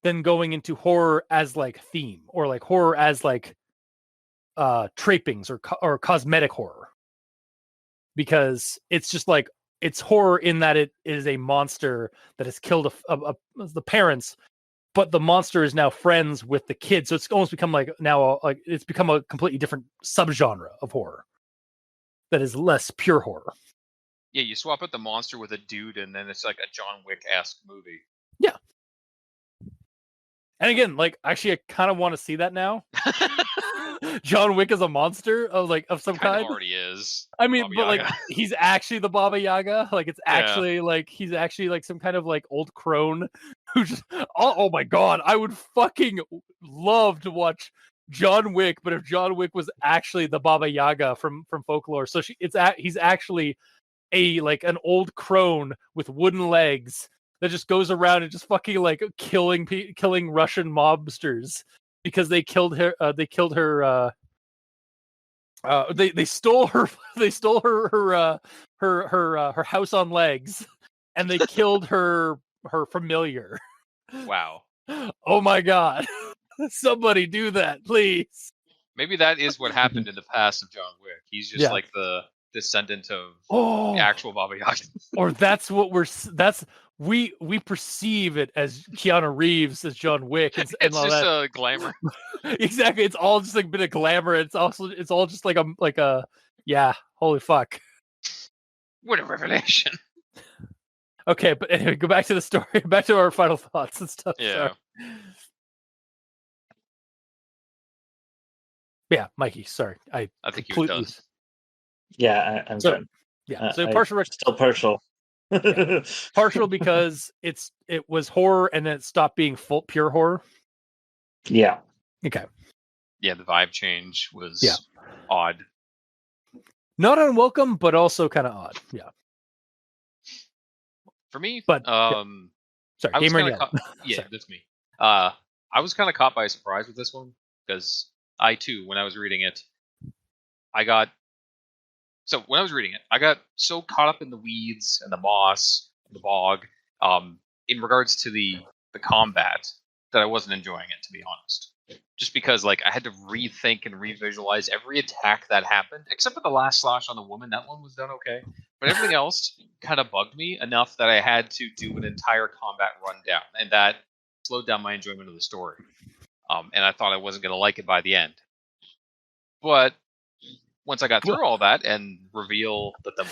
then going into horror as like theme, or like horror as like trappings or cosmetic horror, because it's just like it's horror in that it is a monster that has killed the parents, but the monster is now friends with the kids, so it's almost become like now like it's become a completely different subgenre of horror that is less pure horror. Yeah, you swap out the monster with a dude, and then it's like a John Wick-esque movie. Yeah. And again, like actually, I kind of want to see that now. John Wick is a monster of some kind. Already is. I mean, Baba but like Yaga. he's actually the Baba Yaga. Like it's Yeah. actually like he's actually like some kind of like old crone who just oh my god, I would fucking love to watch John Wick, but if John Wick was actually the Baba Yaga from folklore. So he's actually a like an old crone with wooden legs that just goes around and just fucking like killing Russian mobsters because they killed her. They stole her. They stole her house on legs, and they killed her familiar. Wow. Oh my god! Somebody do that, please. Maybe that is what happened in the past of John Wick. He's just like the descendant of the actual Baba Yaga. Or that's what we perceive it as Keanu Reeves as John Wick. And It's all just that. a glamour. Exactly. It's all just like a bit of glamour. It's all just like a yeah. Holy fuck. What a revelation. Okay, but anyway, go back to the story. Back to our final thoughts and stuff. Yeah. Sorry. Yeah, Mikey. Sorry, I think he was done. Yeah, I'm done. Yeah, so partial. Still partial. Yeah. Partial because it was horror and then it stopped being pure horror. Yeah. Okay. Yeah, the vibe change was odd. Not unwelcome, but also kind of odd. Yeah. For me, but sorry, Gamer yeah, that's me. I was kind of caught by surprise with this one because I too, when I was reading it, I got so caught up in the weeds and the moss, and the bog, in regards to the combat that I wasn't enjoying it, to be honest. Just because like I had to rethink and revisualize every attack that happened, except for the last slash on the woman. That one was done okay, but everything else kind of bugged me enough that I had to do an entire combat rundown, and that slowed down my enjoyment of the story. And I thought I wasn't going to like it by the end. But once I got through all that and reveal that the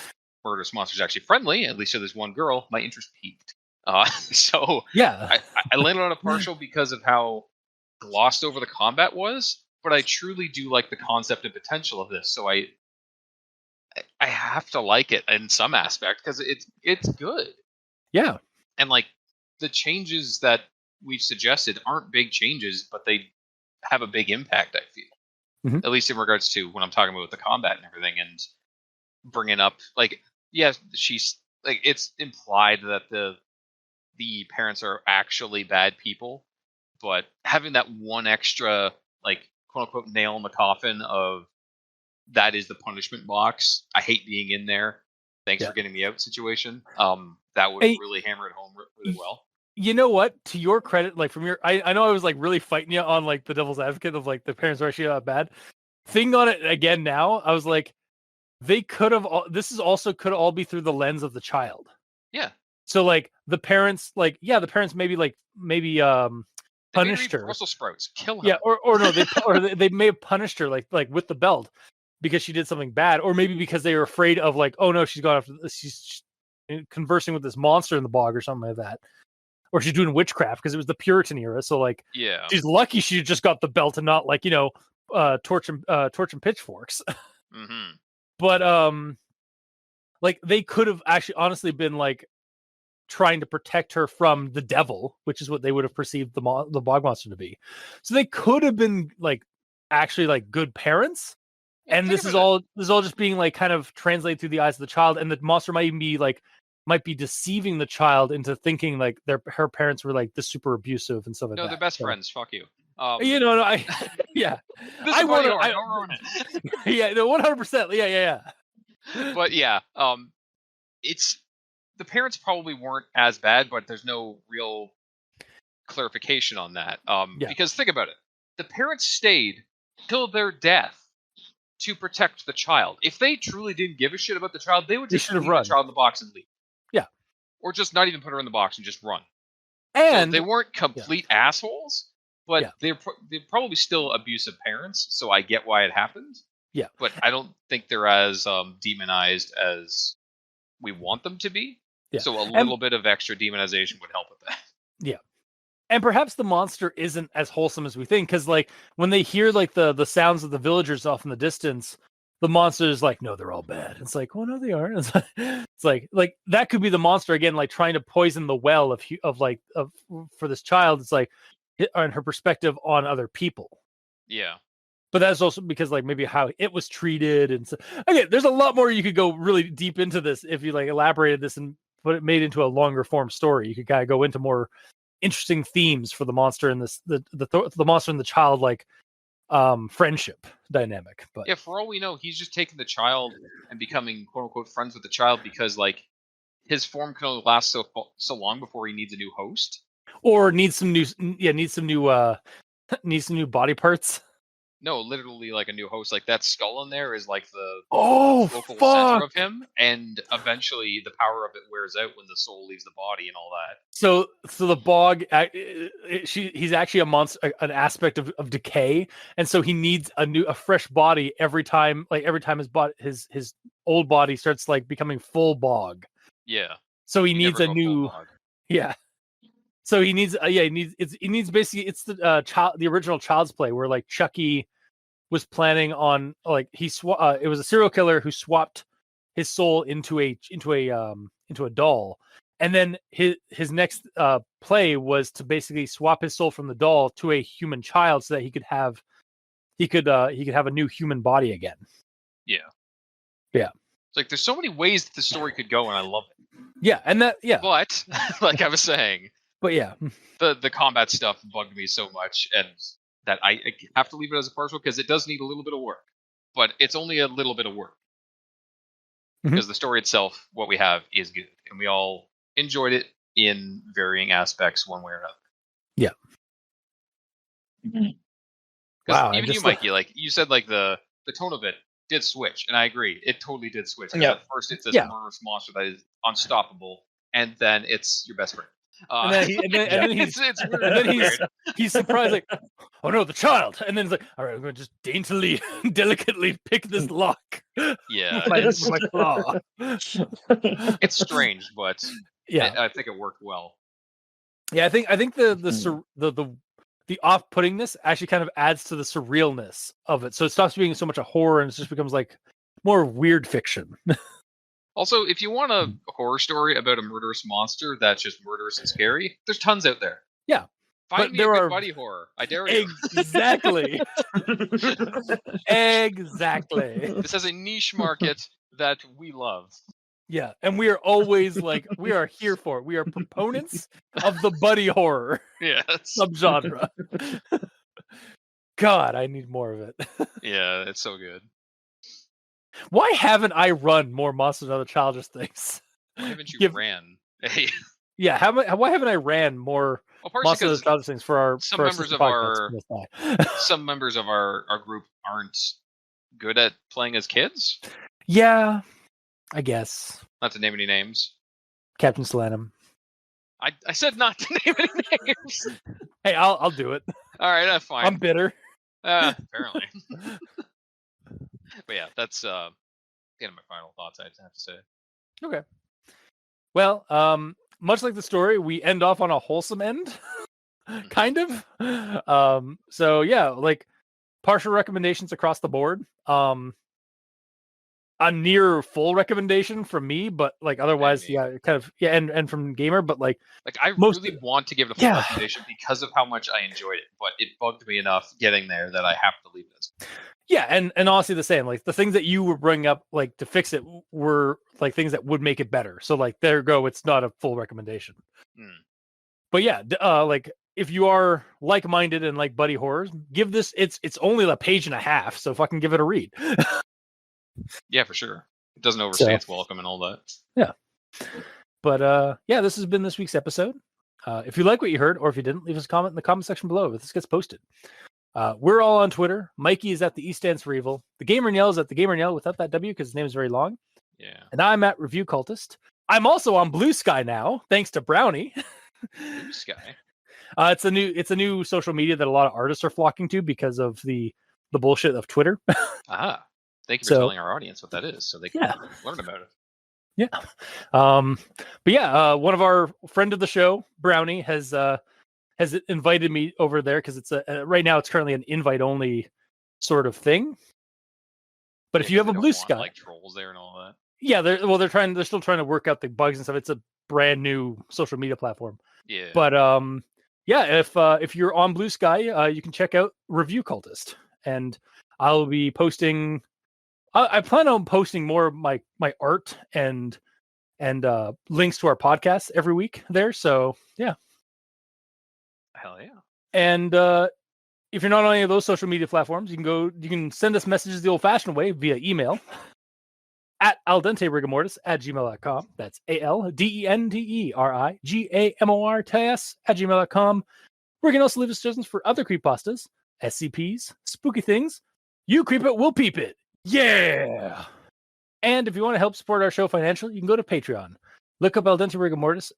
murderous monster is actually friendly, at least to this one girl, my interest peaked. So Yeah. I landed on a partial because of how glossed over the combat was, but I truly do like the concept and potential of this. So I have to like it in some aspect because it's good. Yeah. And like the changes that we've suggested aren't big changes, but they have a big impact. I feel, at least in regards to when I'm talking about the combat and everything, and bringing up like, yes, she's like it's implied that the parents are actually bad people, but having that one extra like quote unquote nail in the coffin of that is the punishment box. I hate being in there. Thanks for getting me out situation. That would really hammer it home really well. You know what? To your credit, like from your, I know I was like really fighting you on like the devil's advocate of like the parents are actually not bad. Thing on it again now, I was like, they could have. This is also could all be through the lens of the child. Yeah. So like the parents, like the parents maybe punished her. Brussels sprouts, kill her. Yeah, or no, they may have punished her like with the belt because she did something bad, or maybe because they were afraid of like, oh no, she's gone after she's conversing with this monster in the bog or something like that, or she's doing witchcraft because it was the Puritan era. So like, she's lucky she just got the belt and not like torch and pitchforks. But like they could have actually honestly been like trying to protect her from the devil, which is what they would have perceived the bog monster to be. So they could have been like actually like good parents. And this is all just being like kind of translated through the eyes of the child, and the monster might even be like might be deceiving the child into thinking like her parents were like the super abusive and stuff like that. No, they're best friends. Fuck you. Yeah. I want to. Don't ruin it. Yeah, no, 100%. Yeah. But yeah, it's the parents probably weren't as bad, but there's no real clarification on that. Because think about it, the parents stayed till their death to protect the child. If they truly didn't give a shit about the child, they would just leave the child in the box and leave. Yeah. Or just not even put her in the box and just run. And so they weren't complete assholes, but they're probably still abusive parents, so I get why it happened. Yeah. But I don't think they're as demonized as we want them to be. Yeah. So a little bit of extra demonization would help with that. Yeah. And perhaps the monster isn't as wholesome as we think, because like when they hear like the sounds of the villagers off in the distance, the monster is like, no, they're all bad. It's like, oh no, they aren't. It's like that could be the monster again, like trying to poison the well of for this child. It's like on her perspective on other people. Yeah. But that's also because like maybe how it was treated, and so again, there's a lot more you could go really deep into this if you like elaborated this and put it made into a longer form story. You could kind of go into more interesting themes for the monster and the monster and the child like friendship dynamic. But yeah, for all we know, he's just taking the child and becoming quote unquote friends with the child because like his form can only last so long before he needs a new host or needs some new body parts. No, literally like a new host. Like that skull in there is like the local center of him, and eventually the power of it wears out when the soul leaves the body and all that. So the bog, he's actually a monster, an aspect of decay, and so he needs a fresh body every time. Like every time his old body starts like becoming full bog. Yeah. So he needs a new. Yeah. So he needs, he needs basically it's the original Child's Play where like Chucky was planning on like it was a serial killer who swapped his soul into a doll, and then his next play was to basically swap his soul from the doll to a human child so that he could have a new human body again. Yeah. It's like there's so many ways that the story could go, and I love it. Yeah, and that But like I was saying. But yeah, the combat stuff bugged me so much, and that I have to leave it as a partial because it does need a little bit of work, but it's only a little bit of work because the story itself, what we have, is good, and we all enjoyed it in varying aspects, one way or another. Yeah. Wow, even you, Mikey, like you said, like the tone of it did switch, and I agree, it totally did switch. Yeah. At first, it's this murderous monster that is unstoppable, and then it's your best friend. And then he's it's weird. and then weird. he's surprised, like, oh no, the child. And then he's like, all right, I'm gonna just daintily, delicately pick this lock. Yeah, with my claw. it's strange, but Yeah, I think it worked well. yeah. I think the off-puttingness actually kind of adds to the surrealness of it. So it stops being so much a horror and it just becomes like more weird fiction. Also, if you want a horror story about a murderous monster that's just murderous and scary, there's tons out there. Yeah. Find me a good buddy horror. I dare you. Exactly. Exactly. This has a niche market that we love. Yeah, and we are always like, we are here for it. We are proponents of the buddy horror subgenre. God, I need more of it. Yeah, it's so good. Why haven't I run more Monsters and Other Childish Things? Why haven't you ran? Yeah, why haven't I ran more Monsters and Other Childish Things for our some members of our some members of our group aren't good at playing as kids? Yeah, I guess. Not to name any names. Captain Solanum. I said not to name any names. Hey, I'll do it. All right, that's fine. I'm bitter. Apparently. But yeah, that's the end of my final thoughts, I'd have to say. Okay. Well, much like the story, we end off on a wholesome end. Kind of. So yeah, like partial recommendations across the board. A near full recommendation from me, but like otherwise, yeah, kind of, yeah, and from Gamer, but like I really want to give it a full recommendation because of how much I enjoyed it, but it bugged me enough getting there that I have to leave this. Yeah, and honestly, the same. Like the things that you were bringing up, like to fix it, were like things that would make it better. So like there you go. It's not a full recommendation. But yeah, like if you are like-minded and like buddy horrors, give this. It's only a page and a half, so fucking give it a read. Yeah, for sure. It doesn't overstay its welcome and all that. Yeah. But yeah, this has been this week's episode. If you like what you heard, or if you didn't, leave us a comment in the comment section below if this gets posted. We're all on Twitter. Mikey is at the E stands for evil. The Gamer and Yell is at the Gamer and Yell without that W because his name is very long. Yeah. And I'm at Review Cultist. I'm also on Blue Sky now, thanks to Brownie. Blue Sky. It's a new social media that a lot of artists are flocking to because of the bullshit of Twitter. Thank you for telling our audience what that is, so they can learn about it. Yeah. But yeah, one of our friend of the show, Brownie, has invited me over there because it's right now it's currently an invite only sort of thing. But if you have a Blue Sky, like trolls there and all that. Yeah, they're still trying to work out the bugs and stuff. It's a brand new social media platform. Yeah. But yeah, if you're on Blue Sky, you can check out Review Cultist, and I'll be posting. I plan on posting more of my art and links to our podcast every week there. So yeah. Hell yeah. And if you're not on any of those social media platforms, you can send us messages the old-fashioned way via email at aldenterigamortis@gmail.com. That's ALDENTERIGAMORTS@gmail.com. Where you can also leave us suggestions for other creepypastas, SCPs, spooky things. You creep it, we'll peep it. Yeah. And if you want to help support our show financially, you can go to Patreon. Look up Al Dente Rigor Mortis.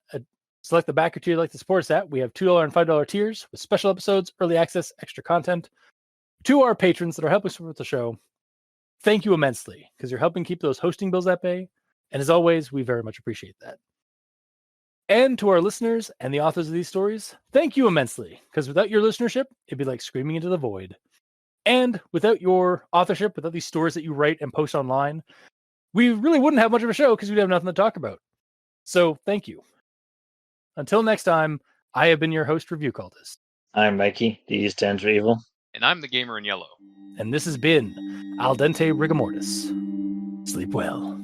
Select the backer tier you'd like to support us at. We have $2 and $5 tiers with special episodes, early access, extra content. To our patrons that are helping support the show, thank you immensely because you're helping keep those hosting bills at bay. And as always, we very much appreciate that. And to our listeners and the authors of these stories, thank you immensely because without your listenership, it'd be like screaming into the void. And without your authorship, without these stories that you write and post online, we really wouldn't have much of a show because we'd have nothing to talk about. So thank you. Until next time, I have been your host, Review Cultist. I'm Mikey, the E stands for evil. And I'm the Gamer in Yellow. And this has been Al Dente Rigor Mortis. Sleep well.